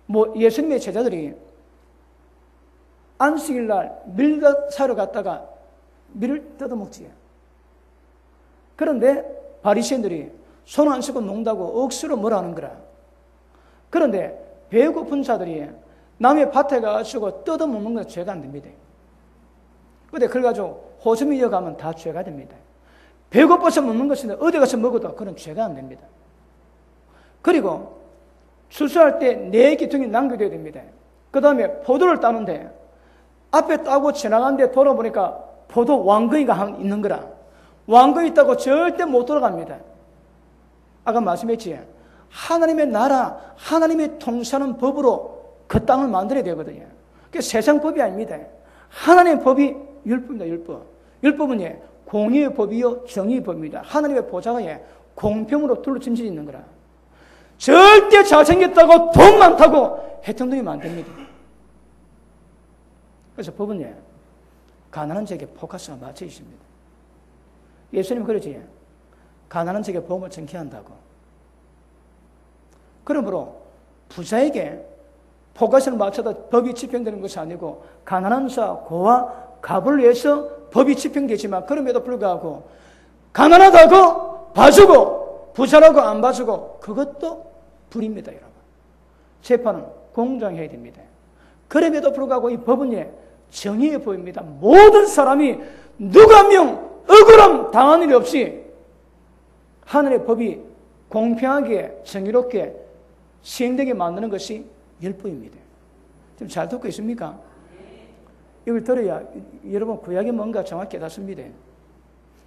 뭐 예수님의 제자들이 안식일 날 밀가 사러 갔다가 밀을 뜯어먹지. 그런데 바리새인들이 손 안 씻고 농다고 억수로 뭐라 하는 거라. 그런데 배고픈 자들이 남의 밭에 가가지고 뜯어먹는 건 죄가 안 됩니다. 근데 그걸 가지고 호수미 이어가면 다 죄가 됩니다. 배고파서 먹는 것인데 어디 가서 먹어도 그건 죄가 안 됩니다. 그리고 추수할 때 내 기둥이 남겨둬야 됩니다. 그 다음에 포도를 따는데 앞에 따고 지나가는데 돌아보니까 포도 왕건이가 있는 거라. 왕건이 있다고 절대 못 돌아갑니다. 아까 말씀했지. 하나님의 나라, 하나님의 통치하는 법으로 그 땅을 만들어야 되거든요. 그게 세상 법이 아닙니다. 하나님의 법이 율법입니다, 율법. 율법은 공의의 법이요, 정의의 법입니다. 하나님의 보좌가 공평으로 둘러짐질이 있는 거라. 절대 잘생겼다고 돈 많다고 해통되면 안 됩니다. 그래서 법은 가난한 자에게 포커스가 맞춰 있습니다. 예수님은 그러지. 가난한 자에게 복음을 전케 한다고. 그러므로 부자에게 포커스를 맞춰다 법이 집행되는 것이 아니고 가난한 자, 고와 갑을 위해서 법이 집행되지만 그럼에도 불구하고 가난하다고 봐주고 부자라고 안 봐주고 그것도 불입니다, 여러분. 재판은 공정해야 됩니다. 그럼에도 불구하고 이 법은 정의해 보입니다. 모든 사람이 누가 한 명 억울함 당한 일 없이 하늘의 법이 공평하게 정의롭게 시행되게 만드는 것이 율법입니다. 지금 잘 듣고 있습니까? 이걸 들어야 여러분 구약이 뭔가 정확히 깨닫습니다.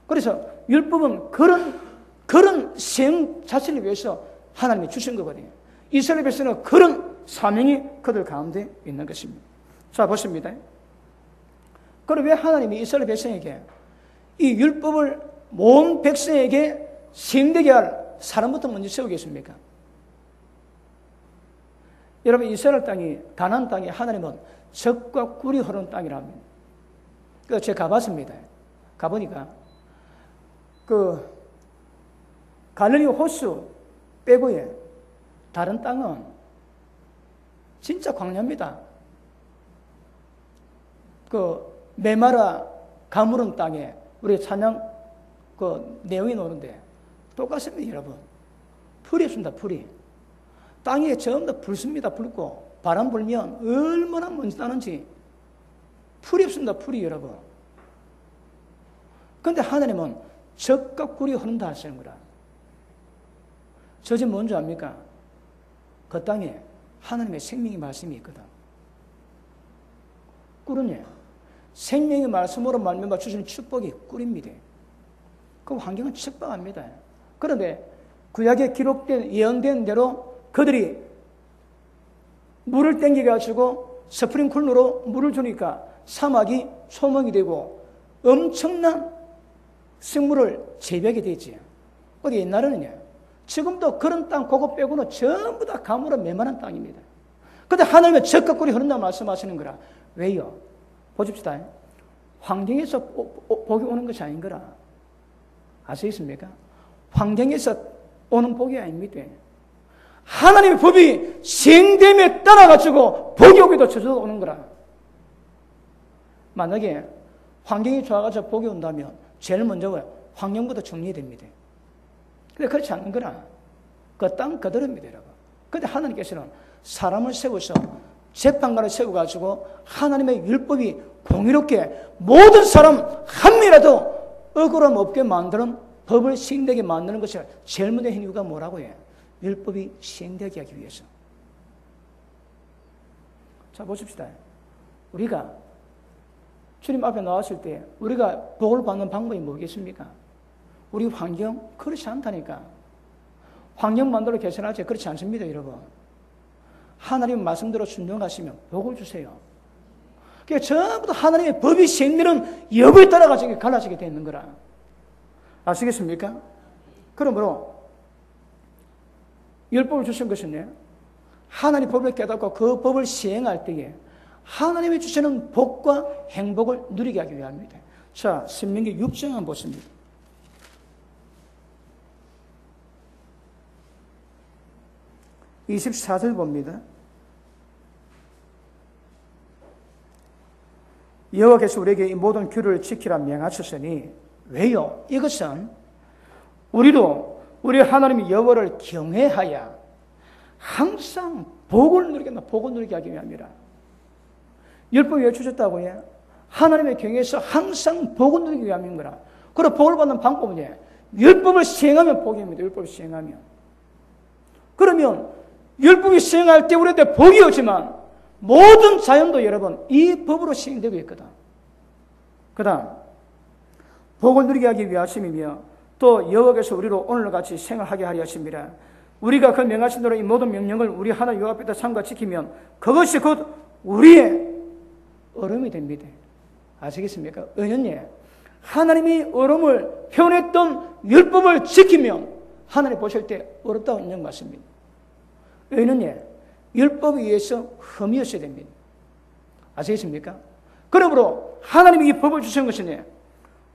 그래서 율법은 그런 시행 자체를 위해서 하나님이 주신 거거든요. 이스라엘 백성은 그런 사명이 그들 가운데 있는 것입니다. 자, 보십니다. 그럼 왜 하나님이 이스라엘 백성에게 이 율법을 모든 백성에게 시행되게 할 사람부터 먼저 세우겠습니까? 여러분, 이스라엘 땅이 가나안 땅이 하나님은 젖과 꿀이 흐르는 땅이라 합니다. 그래서 제가 가봤습니다. 가보니까 갈릴리 호수 빼고에 다른 땅은 진짜 광야입니다. 메마라 가물은 땅에 우리 찬양 내용이 나오는데 똑같습니다, 여러분. 풀이 없습니다, 풀이. 땅에 전부 다 불습니다, 붉고. 바람 불면 얼마나 먼지 나는지. 풀이 없습니다, 풀이, 여러분. 그런데 하나님은 젖과 꿀이 흐른다 하시는 거라. 젖이 뭔지 압니까? 그 땅에 하나님의 생명의 말씀이 있거든. 꿀은 생명의 말씀으로 말미암아 주시는 축복이 꿀입니다. 그 환경은 척박합니다. 그런데 구약에 기록된 예언된 대로 그들이 물을 땡겨가지고 스프링쿨러로 물을 주니까 사막이 소목이 되고 엄청난 식물을 재배하게 되지. 어디 옛날에는요. 지금도 그런 땅 그거 빼고는 전부 다 가물어 메마른 땅입니다. 그런데 하나님의 젖과 꿀이 흐른다고 말씀하시는 거라. 왜요? 보십시다. 환경에서 복이 오는 것이 아닌 거라. 아시겠습니까? 환경에서 오는 복이 아닙니다. 하나님의 법이 시행됨에 따라가지고 복이 오기도 저절로 오는 거라. 만약에 환경이 좋아가지고 복이 온다면 제일 먼저 환경부터 정리해야 됩니다. 근데 그렇지 않는 거라. 그 땅 그대로입니다, 여러분. 근데 하나님께서는 사람을 세워서 재판관을 세워가지고 하나님의 율법이 공의롭게 모든 사람 한 명이라도 억울함 없게 만드는 법을 시행되게 만드는 것이 제일 먼저 한 이유가 뭐라고 해요? 율법이 시행되게 하기 위해서. 자, 보십시다. 우리가 주님 앞에 나왔을 때 우리가 복을 받는 방법이 뭐겠습니까? 우리 환경 그렇지 않다니까. 환경 만들어 개선하지 그렇지 않습니다, 여러분. 하나님 말씀대로 순종하시면 복을 주세요. 그러니까 전부 다 하나님의 법이 시행되는 여부에 따라 가지고 갈라지게 되는 거라. 아시겠습니까? 그러므로 율법을 주신 것은 하나님의 법을 깨닫고 그 법을 시행할 때에 하나님이 주시는 복과 행복을 누리게 하기 위함입니다. 자, 신명기 6장 한번 보십니다. 24절 봅니다. 여호와께서 우리에게 이 모든 규례를 지키라 명하셨으니 왜요? 이것은 우리도 우리 하나님 여호와를 경외하여 항상 복을 누리게 하기 위함이라. 율법이 왜 주셨다고 해? 하나님의 경외에서 항상 복을 누리기 위함인 거라. 그리고 복을 받는 방법은 율법을 시행하면 복입니다. 율법을 시행하면. 그러면 율법이 시행할 때 우리한테 복이 오지만 모든 자연도 여러분 이 법으로 시행되고 있거든. 그 다음 복을 누리게 하기 위하심이며 또 여호와께서 우리로 오늘과 같이 생활하게 하려 하심이라. 우리가 그 명하신 대로 이 모든 명령을 우리 하나님 여호와 앞에다 삼가 지키면 그것이 곧 우리의 얼음이 됩니다. 아시겠습니까? 은연히 하나님이 얼음을 표현했던 율법을 지키면 하나님 보실 때 어렵다고 인정 받습니다. 왜냐면 율법에 의해서 흠이었어야 됩니다. 아시겠습니까? 그러므로 하나님이 이 법을 주신 것은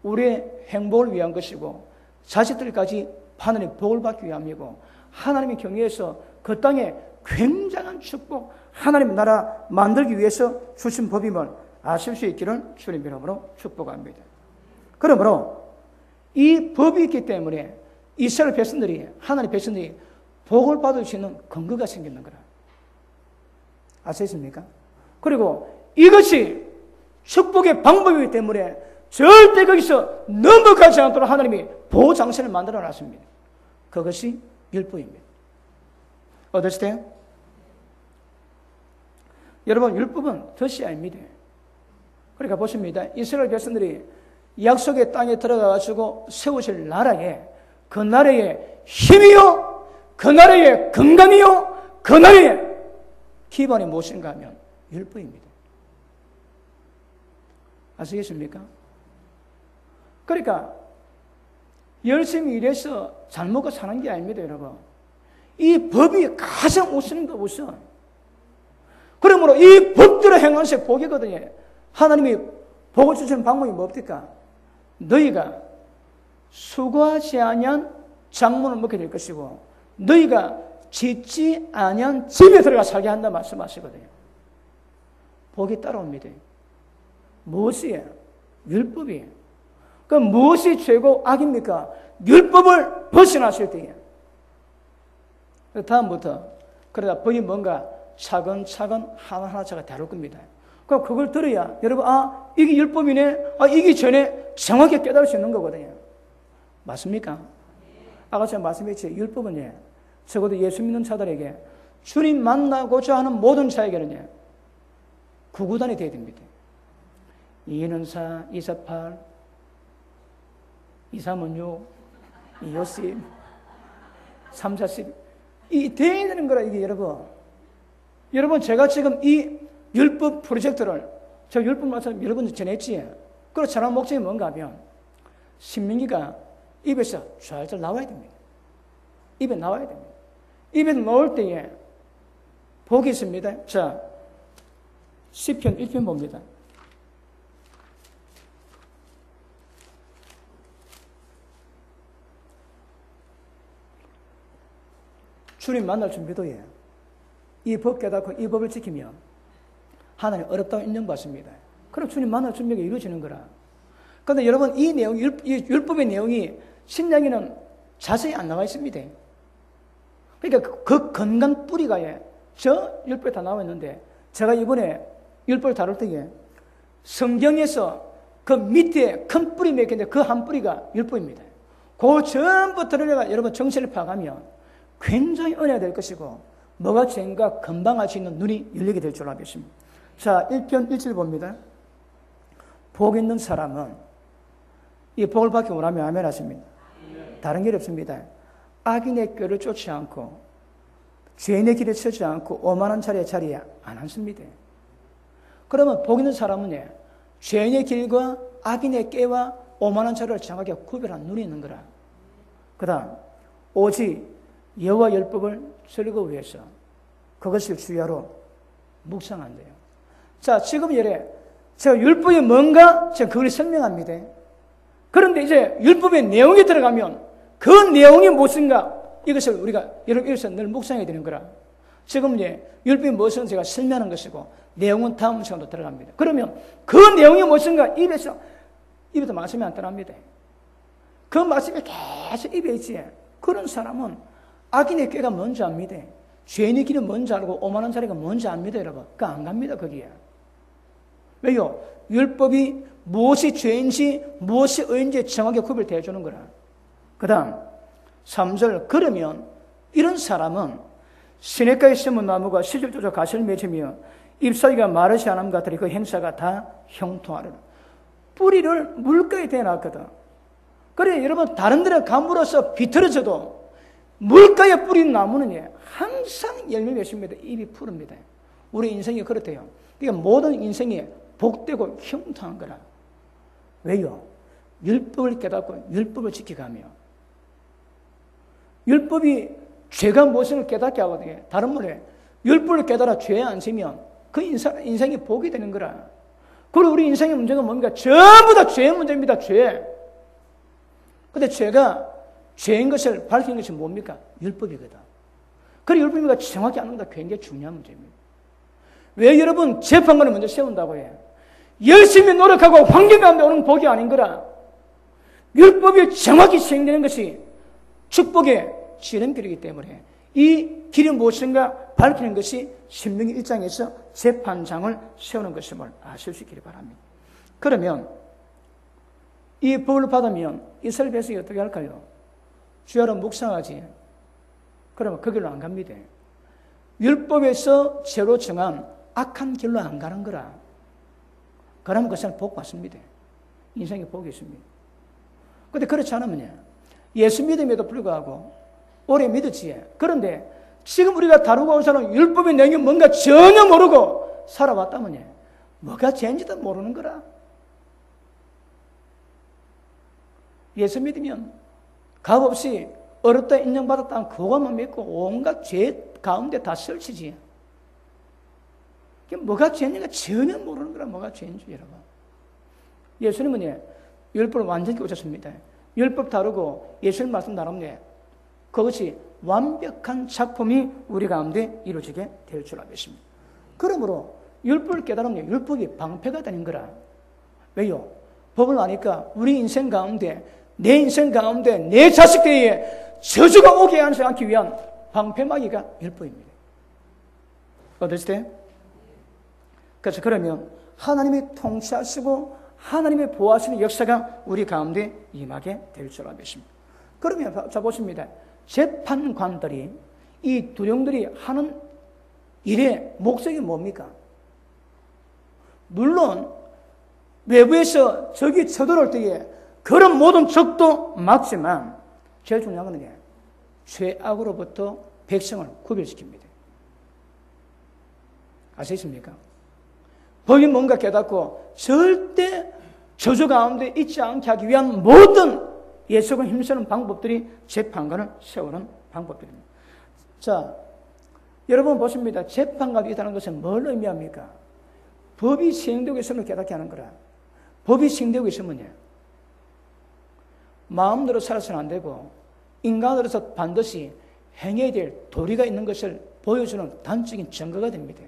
우리의 행복을 위한 것이고 자식들까지 하나님의 복을 받기 위함이고 하나님의 경외에서 그 땅에 굉장한 축복, 하나님의 나라 만들기 위해서 주신 법임을 아실 수 있기를 주님 이름으로 축복합니다. 그러므로 이 법이 있기 때문에 이스라엘 백성들이, 하나님의 백성들이 복을 받을 수 있는 근거가 생기는 거라. 아시겠습니까? 그리고 이것이 축복의 방법이기 때문에 절대 거기서 넘어가지 않도록 하나님이 보호장치를 만들어 놨습니다. 그것이 율법입니다. 어떠세요? 여러분, 율법은 덫이 아닙니다. 그러니까 보십니다. 이스라엘 백성들이 약속의 땅에 들어가가지고 세우실 나라에, 그 나라의 힘이요, 그 나라의 건강이요, 그 나라의 기반이 무엇인가 하면 율법입니다. 아시겠습니까? 그러니까 열심히 일해서 잘 먹고 사는 게 아닙니다, 여러분. 이 법이 가장 우선입니다, 우선. 그러므로 이 법대로 행하는 것이 복이거든요. 하나님이 복을 주시는 방법이 뭡니까? 너희가 수고하지 아니한 작물을 먹게 될 것이고 너희가 짓지 아니한 집에 들어가 살게 한다 말씀하시거든요. 복이 따라옵니다. 무엇이에요? 율법이에요. 그럼 무엇이 죄고 악입니까? 율법을 벗어나실 때에. 다음부터 그러다 법이 뭔가 차근차근 하나하나 제가 다룰 겁니다. 그럼 그걸 들어야 여러분, 이게 율법이네, 이게 전에 정확히 깨달을 수 있는 거거든요. 맞습니까? 아까 제가 말씀했지, 율법은 적어도 예수 믿는 자들에게 주님 만나고자 하는 모든 자에게는 구구단이 되어야 됩니다. 2는 4, 2, 4, 8, 2, 3은 6, 2, 5, 10, 3, 4, 10. 이 되어야 되는 거라, 이게 여러분, 제가 지금 이 율법 프로젝트를, 저 율법 말씀 여러분들 전했지. 그래서 전한 목적이 뭔가 하면, 신명기가 입에서 잘 나와야 됩니다. 입에 나와야 됩니다. 입에 나올 때에 복이 있습니다. 자, 시편 1편 봅니다. 주님 만날 준비도 해요. 이 법 깨닫고 이 법을 지키면 하나님 어렵다고 인정받습니다. 그럼 주님 만날 준비가 이루어지는 거라. 그런데 여러분, 이 내용, 이 율법의 내용이 신약에는 자세히 안 나와 있습니다. 그러니까 그 건강 뿌리가 저 율법에 다 나와 있는데, 제가 이번에 율법을 다룰 때에 성경에서 그 밑에 큰 뿌리 몇 개인데 그 한 뿌리가 율법입니다. 그 전부 들어가 여러분 정체를 파악하면 굉장히 은혜가 될 것이고, 뭐가 죄인가 금방 알 수 있는 눈이 열리게 될 줄 알겠습니다. 자, 1편 1절 봅니다. 복 있는 사람은 이 복을 받기 원하면 아멘 하십니다. 다른 길이 없습니다. 악인의 꾀를 쫓지 않고 죄인의 길에 서지 않고 오만한 자리에 안 앉습니다. 그러면 복 있는 사람은 죄인의 길과 악인의 꾀와 오만한 자리를 정확하게 구별한 눈이 있는 거라. 그 다음, 오직 여호와 율법을 즐거워해서 그것을 주야로 묵상한대요. 자, 지금 제가 율법이 뭔가 제가 그걸 설명합니다. 그런데 이제 율법의 내용에 들어가면 그 내용이 무엇인가, 이것을 우리가 여기서 늘 묵상해야 되는 거라. 지금 율법이 무엇인가 제가 설명하는 것이고 내용은 다음 시간도 들어갑니다. 그러면 그 내용이 무엇인가 입에서 말씀이 안 떠납니다. 그 말씀이 계속 입에 있지. 그런 사람은 악인의 꾀가 뭔지 압니다. 죄인의 길이 뭔지 알고 오만한 자리가 뭔지 압니다, 여러분. 그거 안 갑니다, 거기에. 왜요? 율법이 무엇이 죄인지 무엇이 의인지 정확하게 구별되어 주는 거라. 그 다음 3절, 그러면 이런 사람은 시냇가에 심은 나무가 시절조차 가시를 맺으며 잎사귀가 마르지 않은 것들이 그 행사가 다 형통하리라. 뿌리를 물가에 대놨거든. 그래, 여러분, 다른 데는 가물어서 비틀어져도 물가에 뿌린 나무는 항상 열매 맺습니다. 잎이 푸릅니다. 우리 인생이 그렇대요. 그러니까 모든 인생이 복되고 형통한 거라. 왜요? 율법을 깨닫고 율법을 지켜가며, 율법이 죄가 무엇인을 깨닫게 하거든요. 다른 말에 율법을 깨달아 죄에 안 지면 그 인생이 복이 되는 거라. 그리고 우리 인생의 문제가 뭡니까? 전부 다 죄의 문제입니다. 죄. 근데 죄가 죄인 것을 밝히는 것이 뭡니까? 율법이거든. 그래 율법이가 정확히 아는 것도 굉장히 중요한 문제입니다. 왜 여러분 재판관을 먼저 세운다고 해요? 열심히 노력하고 환경 가운데 오는 복이 아닌 거라. 율법이 정확히 시행되는 것이 축복의 지름길이기 때문에 이 길이 무엇인가 밝히는 것이 신명기 1장에서 재판장을 세우는 것임을 아실 수 있기를 바랍니다. 그러면 이 법을 받으면 이스라엘 백성이 어떻게 할까요? 주야로 묵상하지. 그러면 그 길로 안 갑니다. 율법에서 죄로 정한 악한 길로 안 가는 거라. 그러면 그것은 복 받습니다. 인생에 복이 있습니다. 그런데 그렇지 않으면 예수 믿음에도 불구하고 오래 믿었지. 그런데 지금 우리가 다루고 온 사람은 율법의 내용이 뭔가 전혀 모르고 살아왔다면 뭐가 죄인지도 모르는 거라. 예수 믿으면 값없이 어렵다 인정받았다는 그것만 믿고 온갖 죄 가운데 다 설치지. 뭐가 죄인지가 전혀 모르는 거라. 뭐가 죄인지 여러분. 예수님은 율법을 완전히 고쳤습니다. 율법 다루고 예수님 말씀 다루는데 그것이 완벽한 작품이 우리 가운데 이루어지게 될 줄 알겠습니다. 그러므로 율법을 깨달으면 율법이 방패가 되는 거라. 왜요? 법을 아니까 우리 인생 가운데 내 인생 가운데 내 자식들에게 저주가 오게 하지 않기 위한 방패막이가 율법입니다. 어떠세요? 그래서 그러면 하나님이 통치하시고 하나님의 보호하시는 역사가 우리 가운데 임하게 될 줄 알겠습니다. 그러면 자 보십니다. 재판관들이 이 두령들이 하는 일의 목적이 뭡니까? 물론 외부에서 적이 쳐들어올 때에 그런 모든 적도 막지만 제일 중요한 것은 죄악으로부터 백성을 구별시킵니다. 아시겠습니까? 법이 뭔가 깨닫고 절대 저주 가운데 있지 않게 하기 위한 모든 예수가 힘쓰는 방법들이 재판관을 세우는 방법들입니다. 자, 여러분 보십니다. 재판관이 있다는 것은 뭘 의미합니까? 법이 시행되고 있음을 깨닫게 하는 거라. 법이 시행되고 있으면 마음대로 살아서는 안 되고 인간으로서 반드시 행해야 될 도리가 있는 것을 보여주는 단적인 증거가 됩니다.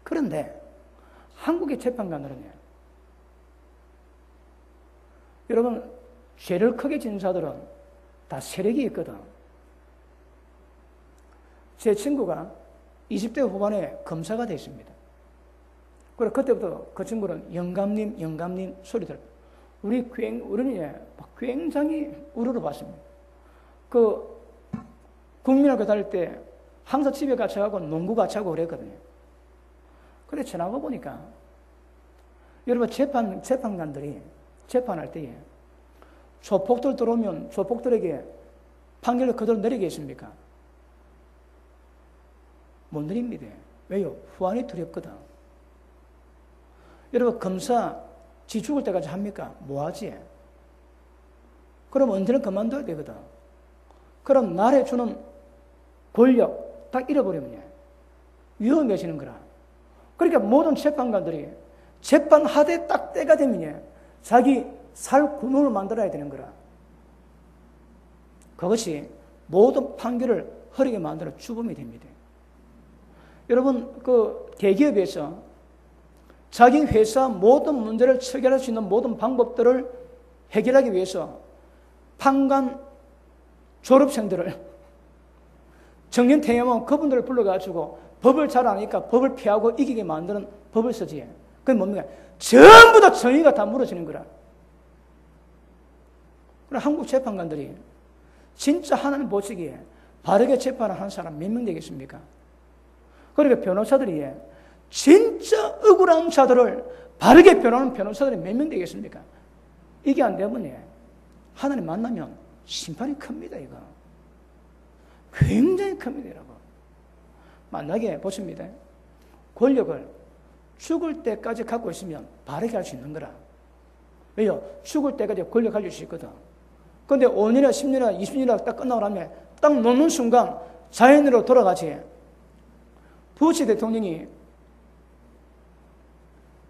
그런데 한국의 재판관들은요, 여러분 죄를 크게 지은 자들은 다 세력이 있거든. 제 친구가 20대 후반에 검사가 됐습니다. 그래서 그때부터 그 친구는 영감님 소리 들어요. 우리는 굉장히 우러러봤습니다. 그 국민학교 다닐 때 항상 집에 같이 하고 농구 같이 하고 그랬거든요. 그래 지나가 보니까 여러분 재판관들이 재판할 때에 조폭들 들어오면 조폭들에게 판결을 그대로 내리겠습니까? 못 내립니다. 왜요? 후환이 두렵거든. 여러분 검사 지 죽을 때까지 합니까? 뭐하지? 그럼 언제는 그만둬야 되거든. 그럼 나라에 주는 권력 딱 잃어버리면 위험해지는 거라. 그러니까 모든 재판관들이 재판하되 딱 때가 되면 자기 살 구멍을 만들어야 되는 거라. 그것이 모든 판결을 흐리게 만드는 주범이 됩니다. 여러분 그 대기업에서 자기 회사 모든 문제를 처결할 수 있는 모든 방법들을 해결하기 위해서 판관 졸업생들을 정년퇴임하면 그분들을 불러가지고 법을 잘 아니까 법을 피하고 이기게 만드는 법을 쓰지. 그게 뭡니까? 전부 다 정의가 다 무너지는 거라. 그럼 한국 재판관들이 진짜 하나님 보시기에 바르게 재판을 하는 사람 몇 명 되겠습니까? 그러니까 변호사들이 진짜 억울한 자들을 바르게 변호하는 변호사들이 몇 명 되겠습니까? 이게 안 되면 하나님 만나면 심판이 큽니다. 이거 굉장히 큽니다. 여러분 만나게 보십니다. 권력을 죽을 때까지 갖고 있으면 바르게 할 수 있는 거라. 왜요? 죽을 때까지 권력 가질 수 있거든. 그런데 5년이나 10년이나 20년이나 딱 끝나고 나면 딱 놓는 순간 자연으로 돌아가지. 부시 대통령이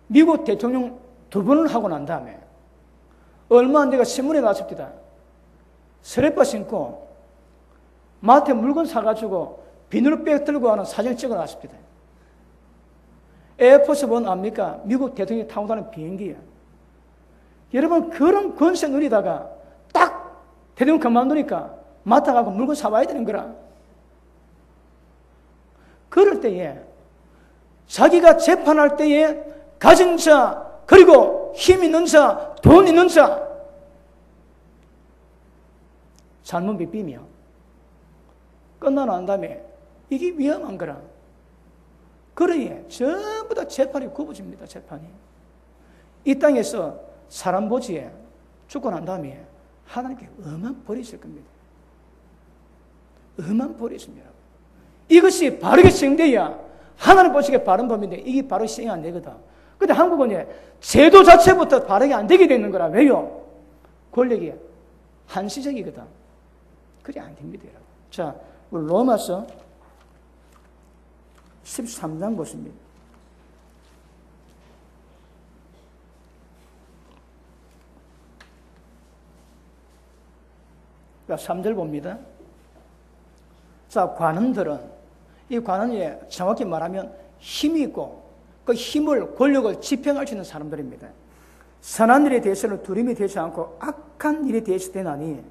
미국 대통령 2번을 하고 난 다음에 얼마 안 돼가 신문에 나왔습니다. 스레퍼 신고 마트에 물건 사가지고 비닐백 들고 가는 사진을 찍어놨습니다. 에어포스 1 압니까? 미국 대통령이 타고 다니는 비행기야. 여러분, 그런 권세 누리다가 딱 대통령 그만두니까 마트 가고 물건 사와야 되는 거라. 그럴 때에 자기가 재판할 때에 가진 자, 그리고 힘 있는 자, 돈 있는 자 잘못 비비며 끝나고 난 다음에 이게 위험한 거라. 그러니 전부 다 재판이 굽어집니다. 재판이. 이 땅에서 사람 보지에 죽고 난 다음에 하나님께 엄한 벌이 있을 겁니다. 엄한 벌이 있습니다. 이것이 바르게 시행돼야 하나님 보시기에 바른 법인데 이게 바로 시행이 안 되거든. 근데 한국은 제도 자체부터 바르게 안 되게 되는 거라. 왜요? 권력이 한시적이거든. 그게 안 됩니다, 여러분. 자, 우리 로마서 13장 보십니다. 자, 3절 봅니다. 자, 관원들은, 이 관원이 정확히 말하면 힘이 있고 그 힘을, 권력을 집행할 수 있는 사람들입니다. 선한 일에 대해서는 두려움이 되지 않고 악한 일에 대해서 되나니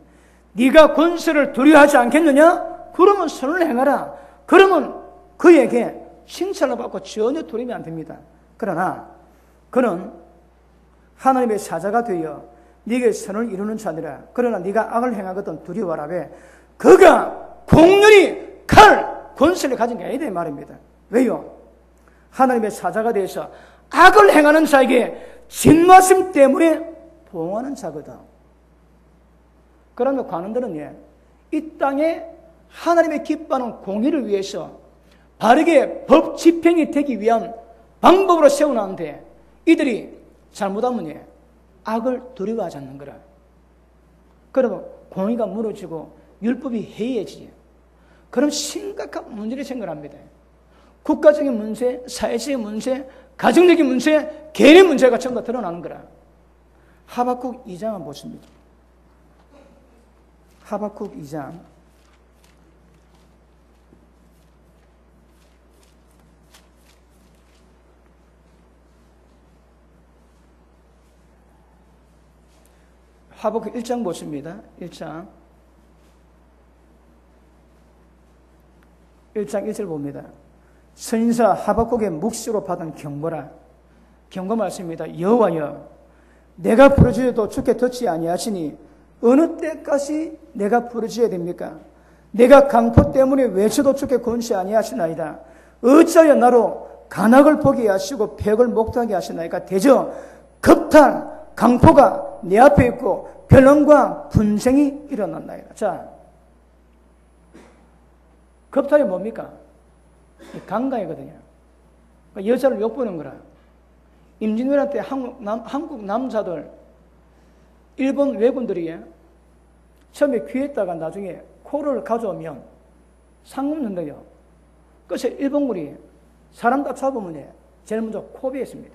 네가 권세를 두려워하지 않겠느냐? 그러면 선을 행하라. 그러면 그에게 칭찬을 받고 전혀 두려움이 안 됩니다. 그러나 그는 하나님의 사자가 되어 네게 선을 이루는 자니라. 그러나 네가 악을 행하거든 두려워하라. 왜? 그가 공률이 칼, 권세를 가진 게 아니다 이 말입니다. 왜요? 하나님의 사자가 되어서 악을 행하는 자에게 진노하심 때문에 보응하는 자거든. 그러면 관원들은 이 땅에 하나님의 기뻐하는 공의를 위해서 바르게 법 집행이 되기 위한 방법으로 세워놨는데 이들이 잘못하면 악을 두려워하지 않는 거라. 그러면 공의가 무너지고 율법이 해이해지지. 그럼 심각한 문제를 생각합니다. 국가적인 문제, 사회적인 문제, 가정적인 문제, 개인의 문제가 전부 다 드러나는 거라. 하박국 2장을 보십니다. 하박국 2장. 하박국 1장 보십니다. 1장 1절 봅니다. 선인사 하박국의 묵시로 받은 경고라. 경고 말씀입니다. 여호와여, 내가 부르짖어도 주께 듣지 아니하시니 어느 때까지 내가 부르짖어야 됩니까? 내가 강포 때문에 외쳐도 주께 권시 아니하시나이다. 어찌하여 나로 간악을 보게 하시고 벽을 목도하게 하시나이까? 대저 급탄 강포가 내 앞에 있고 변론과 분쟁이 일어났나이다. 자, 급탄이 뭡니까? 강간이거든요. 그러니까 여자를 욕보는 거라. 임진왜란 때 한국 남자들, 일본 외군들이 처음에 귀에다가 나중에 코를 가져오면 상금 넣는데요. 그래서 일본군이 사람 다 잡으면 제일 먼저 코비했습니다.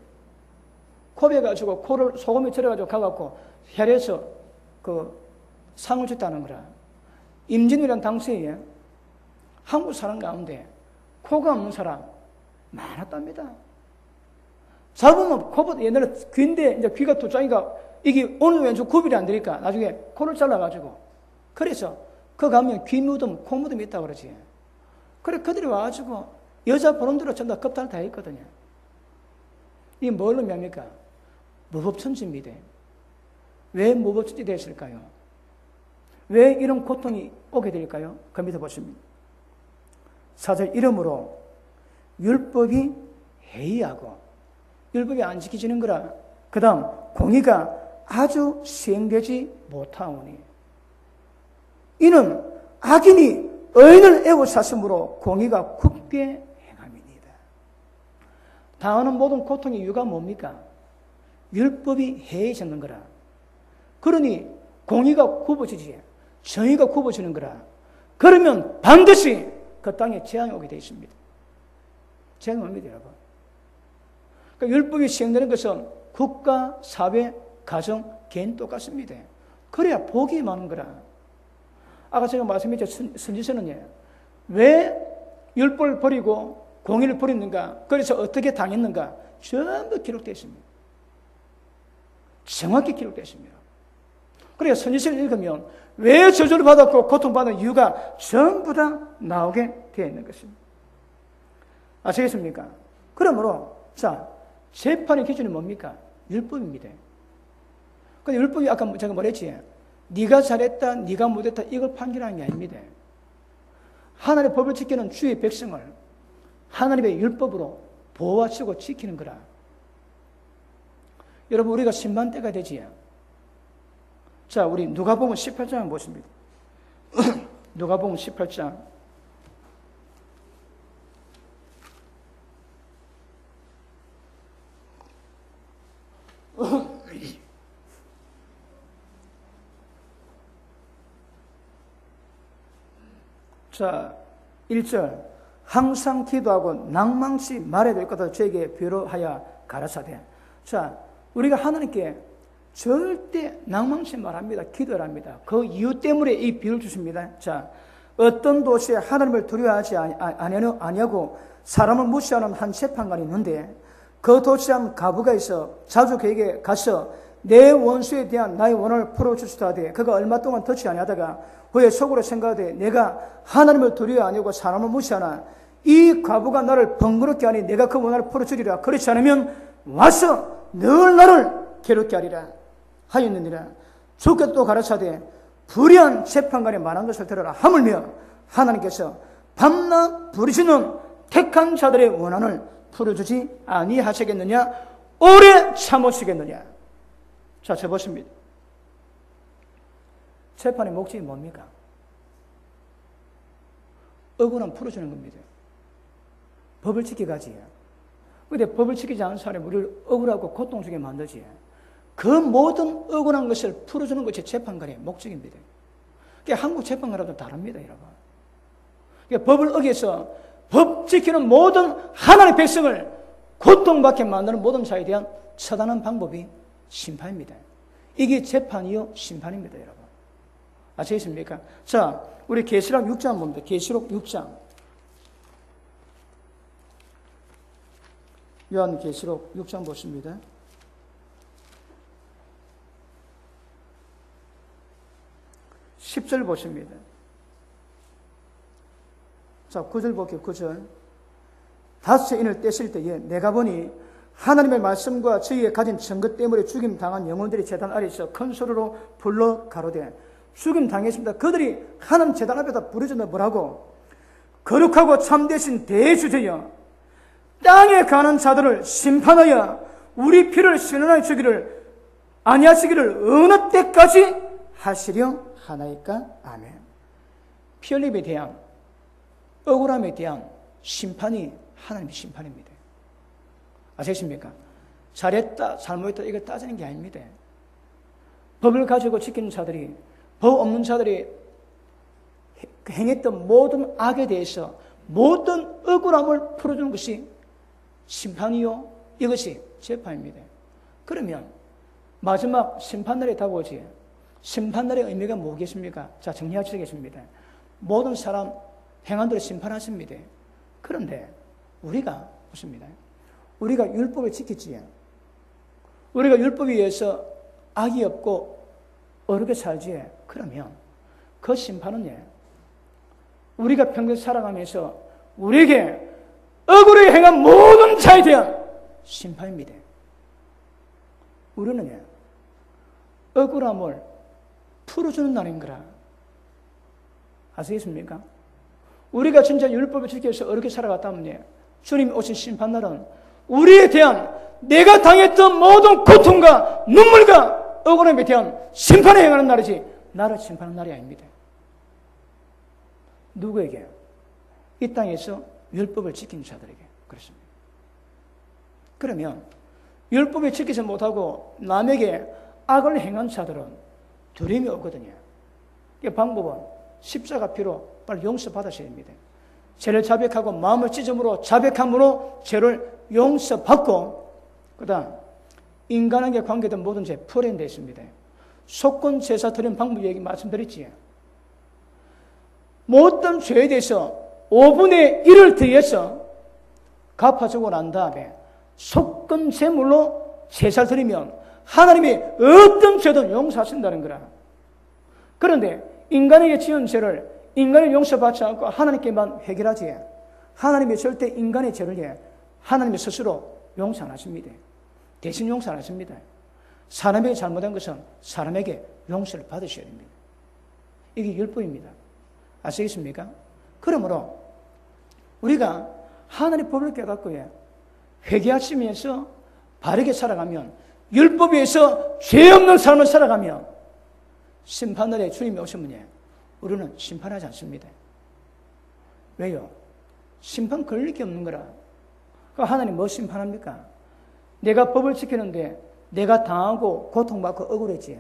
코비해가지고 코를 소금에 절여가지고 가갖고 혈에서 그 상을 줬다는 거라. 임진왜란 당시에 한국 사람 가운데 코가 없는 사람 많았답니다. 잡으면 코보다 옛날에 귀인데 이제 귀가 두 짝이니까 이게 오늘 왼쪽 구별이 안 되니까 나중에 코를 잘라가지고 그래서 그 가면 귀 묻음, 코 묻음이 있다고 그러지. 그래 그들이 와가지고 여자 보는 대로 전부 다 겁탈 다 했거든요. 이게 뭘 의미합니까? 무법천지입니다. 왜 무법천지 됐을까요? 왜 이런 고통이 오게 될까요? 그 밑에 보십니다. 4절 이러므로 율법이 해이하고 율법이 안 지켜지는 거라. 그 다음 공의가 아주 시행되지 못하오니 이는 악인이 의인을 애워쌌으므로 공의가 굽게 행함이니이다. 당하는 모든 고통의 이유가 뭡니까? 율법이 해이해졌는 거라. 그러니 공의가 굽어지지, 정의가 굽어지는 거라. 그러면 반드시 그 땅에 재앙이 오게 되어 있습니다. 재앙이 옵니다, 여러분. 그러니까 율법이 시행되는 것은 국가, 사회, 가정, 개인 똑같습니다. 그래야 복이 많은 거라. 아까 제가 말씀드렸죠. 선지서는 왜 율법을 버리고 공의를 버렸는가, 그래서 어떻게 당했는가, 전부 기록되어 있습니다. 정확히 기록되어 있습니다. 그러니까 선지서를 읽으면 왜 저주를 받았고 고통받는 이유가 전부 다 나오게 되어 있는 것입니다. 아시겠습니까? 그러므로 자, 재판의 기준이 뭡니까? 율법입니다. 근데 율법이 아까 제가 말했지, 네가 잘했다, 네가 못했다, 이걸 판결하는 게 아닙니다. 하나님의 법을 지키는 주의 백성을 하나님의 율법으로 보호하시고 지키는 거라. 여러분, 우리가 심판 때가 되지. 자, 우리 누가복음 18장 보십니다. 누가복음 18장. 자, 1절. 항상 기도하고 낭망치 말해야 될 것을 저에게 비로하여 가라사대. 자, 우리가 하나님께 절대 낭망치 말합니다. 기도를 합니다. 그 이유 때문에 이 비유를 주십니다. 자, 어떤 도시에 하나님을 두려워하지 아니하고 사람을 무시하는 한 재판관이 있는데, 그 도시에 한 가부가 있어 자주 그에게 가서 내 원수에 대한 나의 원한을 풀어주시다 하되, 그가 얼마 동안 덧지 아니하다가 후에 속으로 생각하되 내가 하나님을 두려워 아니하고 사람을 무시하나 이 가부가 나를 번거롭게 하니 내가 그 원한을 풀어주리라. 그렇지 않으면 와서 늘 나를 괴롭게 하리라 하였느니라. 주께서 또 가르치되 불의한 재판관이 말한 것을 들으라. 하물며 하나님께서 밤낮 부르시는 택한 자들의 원한을 풀어주지 아니하시겠느냐, 오래 참으시겠느냐. 자, 저 보십니다. 재판의 목적이 뭡니까? 억울함 풀어주는 겁니다. 법을 지켜가지. 그런데 법을 지키지 않은 사람이 우리를 억울하고 고통 주게 만들지. 그 모든 억울한 것을 풀어주는 것이 재판관의 목적입니다. 그러니까 한국 재판관과도 다릅니다, 여러분. 그러니까 법을 어겨서 법 지키는 모든 하나님의 백성을 고통받게 만드는 모든 자에 대한 처단한 방법이 심판입니다. 이게 재판이요 심판입니다, 여러분. 아시겠습니까? 자, 우리 계시록 6장 봅니다. 계시록 6장. 요한 계시록 6장 보십니다. (10절) 보십니다. 자, 9절 볼게요. 9절. 다섯째 인을 떼실 때에 내가 보니 하나님의 말씀과 저희의 가진 증거 때문에 죽임 당한 영혼들이 제단 아래에서 큰 소리로 불러 가로되, 죽임 당했습니다. 그들이 하나님 제단 앞에다 부르짖는 뭐라고? 거룩하고 참되신 대주제여, 땅에 가는 자들을 심판하여 우리 피를 신원하여 주기를 아니하시기를 어느 때까지 하시려 하나이까? 아멘. 피 흘림에 대한, 억울함에 대한 심판이 하나님의 심판입니다. 아시겠습니까? 잘했다, 잘못했다, 이거 따지는 게 아닙니다. 법을 가지고 지키는 자들이, 법 없는 자들이 행했던 모든 악에 대해서 모든 억울함을 풀어주는 것이 심판이요, 이것이 재판입니다. 그러면 마지막 심판날이 다가오지. 심판날의 의미가 뭐겠습니까? 자, 정리하시겠습니다. 모든 사람 행한 대로 심판하십니다. 그런데 우리가 보십니다. 우리가 율법을 지키지. 우리가 율법에 의해서 악이 없고 어렵게 살지. 그러면 그 심판은 우리가 평생 살아가면서 우리에게 억울하게 행한 모든 자에 대한 심판입니다. 우리는 억울함을 풀어주는 날인 거라. 아시겠습니까? 우리가 진짜 율법을 지켜서 어렵게 살아갔다면 주님이 오신 심판날은 우리에 대한 내가 당했던 모든 고통과 눈물과 억울함에 대한 심판에 행하는 날이지 나를 심판하는 날이 아닙니다. 누구에게? 이 땅에서 율법을 지킨 자들에게 그렇습니다. 그러면 율법을 지키지 못하고 남에게 악을 행한 자들은 두려움이 오거든요. 그 방법은 십자가 피로 빨리 용서받으셔야 됩니다. 죄를 자백하고 마음을 찢음으로 자백함으로 죄를 용서받고, 그 다음 인간에게 관계된 모든 죄 풀어내야 있습니다. 속건 제사 드리는 방법 얘기 말씀드렸지. 모든 죄에 대해서 5분의 1을 더해서 갚아주고 난 다음에 속건 제물로 제사를 드리면 하나님이 어떤 죄도 용서하신다는 거라. 그런데 인간에게 지은 죄를 인간이 용서받지 않고 하나님께만 해결하지, 하나님이 절대 인간의 죄를 하나님이 스스로 용서 안 하십니다. 대신 용서 안 하십니다. 사람에게 잘못한 것은 사람에게 용서를 받으셔야 됩니다. 이게 율법입니다. 아시겠습니까? 그러므로 우리가 하나님의 법을 깨닫고 회개하시면서 바르게 살아가면, 율법에 의해서 죄 없는 삶을 살아가면 심판날에 주님이 오시면 우리는 심판하지 않습니다. 왜요? 심판 걸릴 게 없는 거라. 그럼 하나님 뭐 심판합니까? 내가 법을 지키는데 내가 당하고 고통받고 억울했지.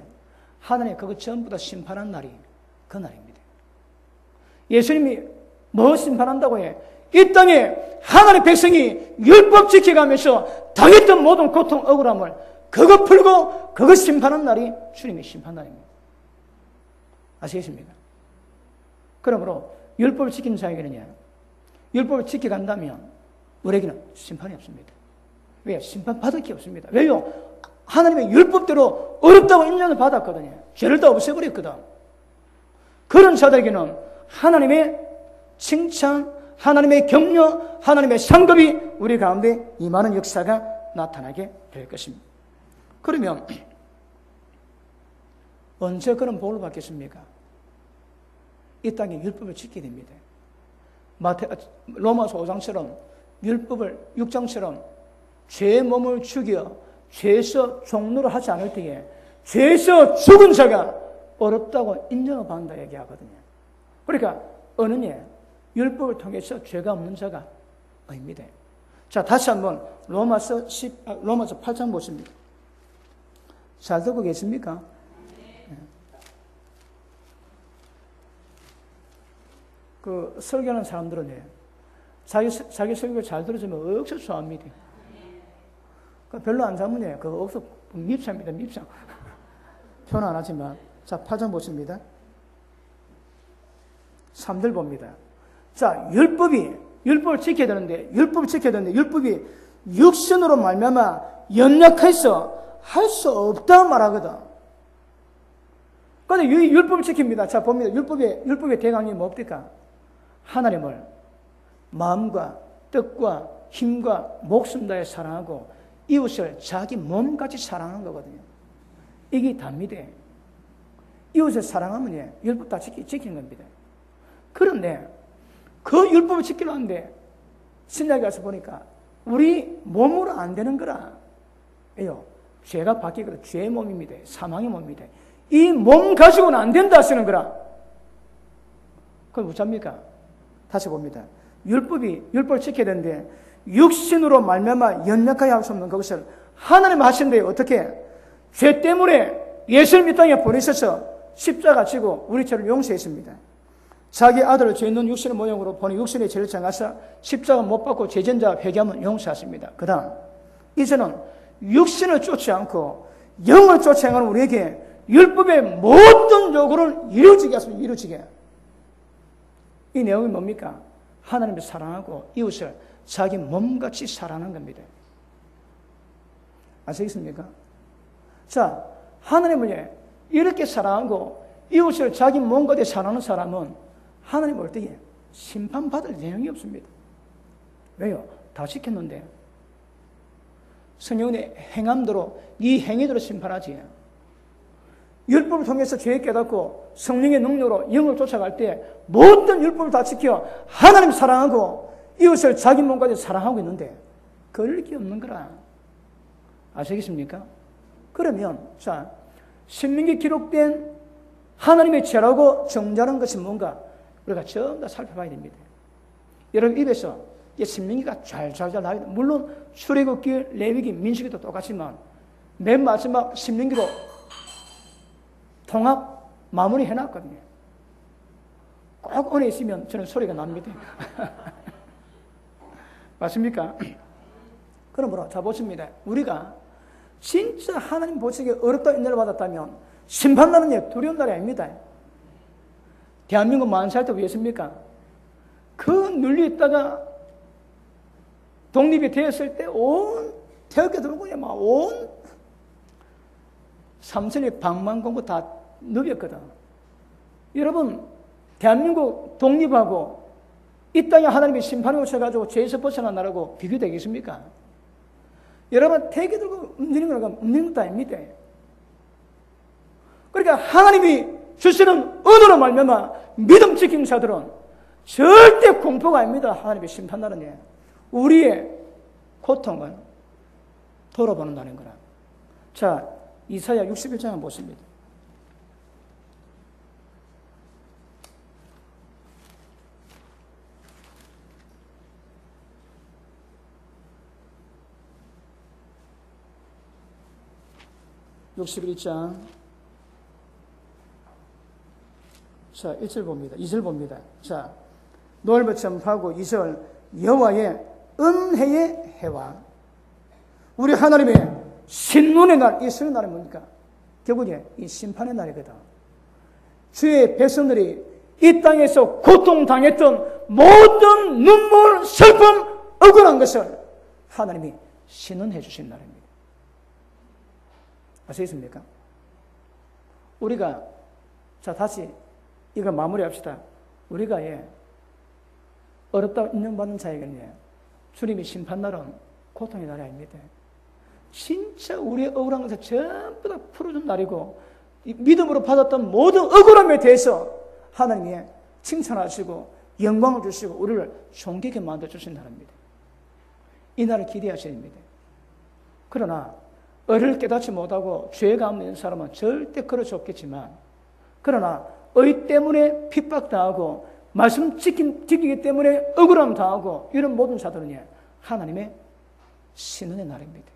하나님 그거 전부 다 심판한 날이 그 날입니다. 예수님이 뭐 심판한다고 해? 이 땅에 하나님의 백성이 율법 지켜가면서 당했던 모든 고통, 억울함을 그거 풀고 그거 심판한 날이 주님의 심판 날입니다. 아시겠습니까? 그러므로 율법을 지키는 자에게는요, 율법을 지켜간다면 우리에게는 심판이 없습니다. 왜? 심판받을 게 없습니다. 왜요? 하나님의 율법대로 어렵다고 인정을 받았거든요. 죄를 다 없애버렸거든. 그런 자들에게는 하나님의 칭찬, 하나님의 격려, 하나님의 상급이 우리 가운데 임하는 역사가 나타나게 될 것입니다. 그러면 언제 그런 복을 받겠습니까? 이 땅에 율법을 지키게 됩니다. 로마서 5장처럼 율법을 6장처럼 죄의 몸을 죽여 죄에서 종로를 하지 않을 때에 죄에서 죽은 자가 어렵다고 인정을 받는다 얘기하거든요. 그러니까 어느냐? 율법을 통해서 죄가 없는 자가 아닙니다. 자, 다시 한번 로마서 8장 보십니다. 잘 듣고 계십니까? 그 설교하는 사람들은 자기 설교 잘 들어주면 억수 좋아합니다. 별로 안 잡으면 그거 억수 밉상입니다. 밉상. 표현 안 하지만. 자, 8장 보십니다. 3절 봅니다. 자, 율법을 지켜야 되는데 율법이 육신으로 말미암아 연약해서 할 수 없다 말하거든. 그런데 율법을 지킵니다. 자, 봅니다. 율법의 대강이 뭡니까? 하나님을 마음과 뜻과 힘과 목숨 다해 사랑하고 이웃을 자기 몸같이 사랑하는 거거든요. 이게 답니다. 이웃을 사랑하면 율법 다 지키는 겁니다. 그런데 그 율법을 지키려 하는데 신약에 가서 보니까 우리 몸으로 안 되는 거라. 왜요? 죄가 바뀌거든. 죄의 몸입니다. 사망의 몸입니다. 이 몸 가지고는 안 된다 하시는 거라. 그건 어쩝니까? 다시 봅니다. 율법을 지켜야 되는데 육신으로 말미암아 연약하게 할 수 없는 그것을 하나님 하신데 어떻게? 죄 때문에 예수님 이 땅에 보내셔서 십자가 지고 우리 죄를 용서했습니다. 자기 아들을 죄 있는 육신의 모형으로 보니 육신의 죄를 정하사 십자가 못 받고 죄전자 회개하면 용서하십니다. 그 다음 이제는 육신을 쫓지 않고 영을 쫓아 행하는 우리에게 율법의 모든 요구를 이루어지게 하십니다. 이루어지게. 이 내용이 뭡니까? 하나님을 사랑하고 이웃을 자기 몸같이 사랑하는 겁니다. 아시겠습니까? 자, 하나님을 이렇게 사랑하고 이웃을 자기 몸같이 사랑하는 사람은 하나님 올 때에 심판받을 내용이 없습니다. 왜요? 다 지켰는데. 성령의 행함대로 이 행위대로 심판하지. 율법을 통해서 죄에 깨닫고 성령의 능력으로 영을 쫓아갈 때 모든 율법을 다 지켜 하나님 사랑하고 이웃을 자기 몸까지 사랑하고 있는데 걸릴 게 없는 거라. 아시겠습니까? 그러면 자, 신명기에 기록된 하나님의 죄라고 정죄하는 것이 뭔가 우리가 전부 다 살펴봐야 됩니다. 여러분 입에서 신명기가 잘 나옵니다. 물론 출애굽기, 레위기, 민수기도 똑같지만 맨 마지막 신명기로 통합 마무리 해놨거든요. 꼭 은혜 있으면 저는 소리가 납니다. 맞습니까? 그러므로 자 보십니다. 우리가 진짜 하나님 보시기에 어렵다 인내를 받았다면 심판날은 예, 두려운 날이 아닙니다. 대한민국 만살 때 왜였습니까? 그 눌려 있다가 독립이 되었을 때 온 태극기 들고 온 삼천리 방만공부 다 누볐거든. 여러분 대한민국 독립하고 이 땅에 하나님의 심판이 오셔가지고 죄에서 벗어난 나라고 비교되겠습니까? 여러분 태극기 들고 움직이는 건 없는 것도 아닙니다. 그러니까 하나님이 주시는 은혜로 말미암아 믿음 지킨 자들은 절대 공포가 아닙니다. 하나님의 심판날은 우리의 고통을 돌아보는다는 거라. 자, 이사야 61장 한번 보십니다. (61장) 자, 1절 봅니다. 2절 봅니다. 자, 넓어 점하고 2절 여호와의 은혜의 해와 우리 하나님의 신문의 날, 이 쓰는 날은 뭡니까? 결국에 이 심판의 날이거든. 주의 백성들이 이 땅에서 고통당했던 모든 눈물, 슬픔, 억울한 것을 하나님이 신원해 주신 날입니다. 아시겠습니까? 우리가 자 다시 이거 마무리합시다. 우리가 어렵다고 인정받는 자에게는 주님의 심판날은 고통의 날이 아닙니다. 진짜 우리의 억울한 것을 전부 다 풀어준 날이고 믿음으로 받았던 모든 억울함에 대해서 하나님이 칭찬하시고 영광을 주시고 우리를 존귀하게 만들어주신 날입니다. 이 날을 기대하셔야 됩니다. 그러나 의를 깨닫지 못하고 죄 가운데 있는 사람은 절대 그렇지 없겠지만 그러나 의 때문에 핍박당하고 말씀 지키기 때문에 억울함 당하고 이런 모든 자들은 하나님의 신은의 날입니다.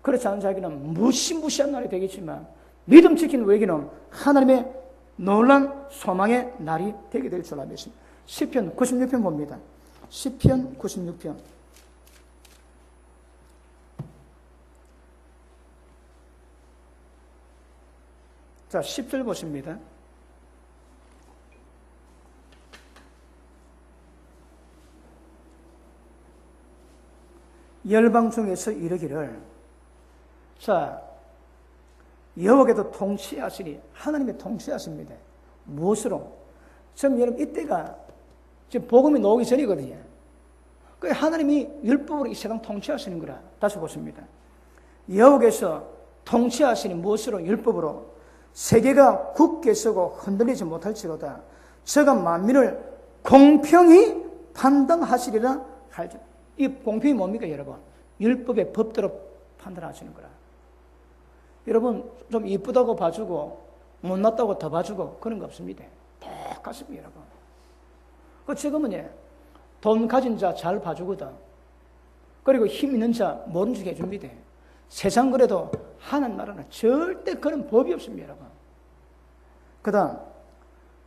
그렇지 않은 자에게는 무시무시한 날이 되겠지만 믿음 지키는 우리에게는 하나님의 놀란 소망의 날이 되게 될 줄 믿습니다. 시편 96편 봅니다. 시편 96편 자 10절 보십니다. 열방 중에서 이르기를 자 여호와께서 통치하시니 하나님의 통치하십니다. 무엇으로? 지금 여러분 이때가 지금 복음이 나오기 전이거든요. 그 하나님이 율법으로 이 세상 통치하시는 거라. 다시 보십니다. 여호와께서 통치하시니 무엇으로? 율법으로 세계가 굳게 서고 흔들리지 못할지로다. 저가 만민을 공평히 판단하시리라 할지. 이 공평이 뭡니까 여러분? 율법의 법대로 판단하시는 거라. 여러분 좀 이쁘다고 봐주고 못났다고 더 봐주고 그런 거 없습니다. 똑같습니다 여러분. 그 지금은 돈 가진 자 잘 봐주거든. 그리고 힘 있는 자 모른 척 해줍니다. 세상 그래도 하는 나라는 절대 그런 법이 없습니다 여러분. 그 다음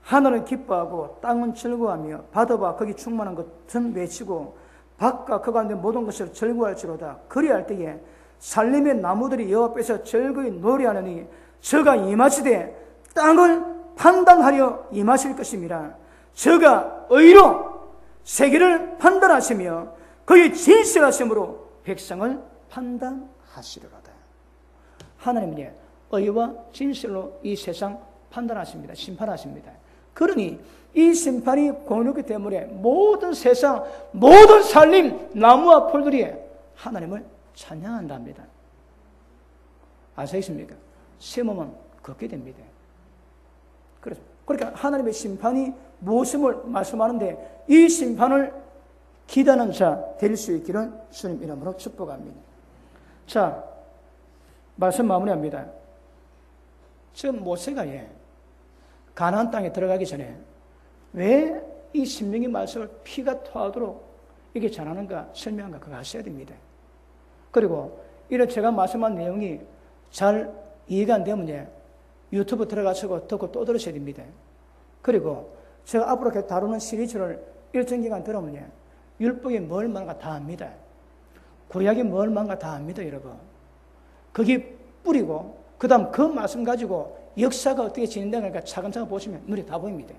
하늘은 기뻐하고 땅은 즐거워하며 바다와 거기 충만한 것은 외치고 밭과 그 가운데 모든 것을 즐거워할지로다. 그리할 때에 살림의 나무들이 여호와 앞에서 즐거이 노래하느니 저가 임하시되 땅을 판단하려 임하실 것입니다. 저가 의로 세계를 판단하시며 그의 진실하심으로 백성을 판단하시리로다. 하나님은 의와 진실로 이 세상 판단하십니다. 심판하십니다. 그러니 이 심판이 공의롭기 때문에 모든 세상 모든 살림 나무와 풀들이 하나님을 찬양한답니다. 아시겠습니까? 새 몸은 걷게 됩니다. 그러니까 하나님의 심판이 무엇임을 말씀하는데 이 심판을 기다하는 자 될 수 있기를 주님 이름으로 축복합니다. 자, 말씀 마무리합니다. 지금 모세가 가나안 땅에 들어가기 전에 왜 이 신명기 말씀을 피가 토하도록 이게 전하는가 설명한가 그거 아셔야 됩니다. 그리고 이런 제가 말씀한 내용이 잘 이해가 안 되면 유튜브 들어가시고 듣고 또 들으셔야 됩니다. 그리고 제가 앞으로 계속 다루는 시리즈를 일정 기간 들어보면 율법이 뭘 말하는가 다 압니다. 구약이 뭘 말하는가 다 압니다, 여러분. 거기 뿌리고 그 다음 그 말씀 가지고 역사가 어떻게 진행되는가 차근차근 보시면 눈에 다 보입니다.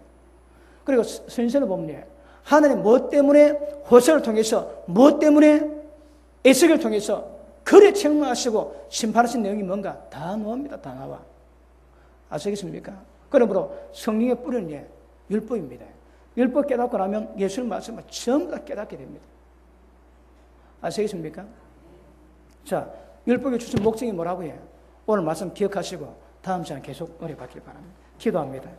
그리고 선생을 보면 하나님 뭐 때문에 호세를 통해서 뭐 때문에 에스겔을 통해서 그래 책망하시고 심판하신 내용이 뭔가 다 나옵니다. 다 나와. 아시겠습니까? 그러므로 성령의 뿌리는 율법입니다. 율법 깨닫고 나면 예수의 말씀을 전부 다 깨닫게 됩니다. 아시겠습니까? 자, 율법이 주신 목적이 뭐라고 해요? 오늘 말씀 기억하시고 다음 시간에 계속 은혜 받길 바랍니다. 기도합니다.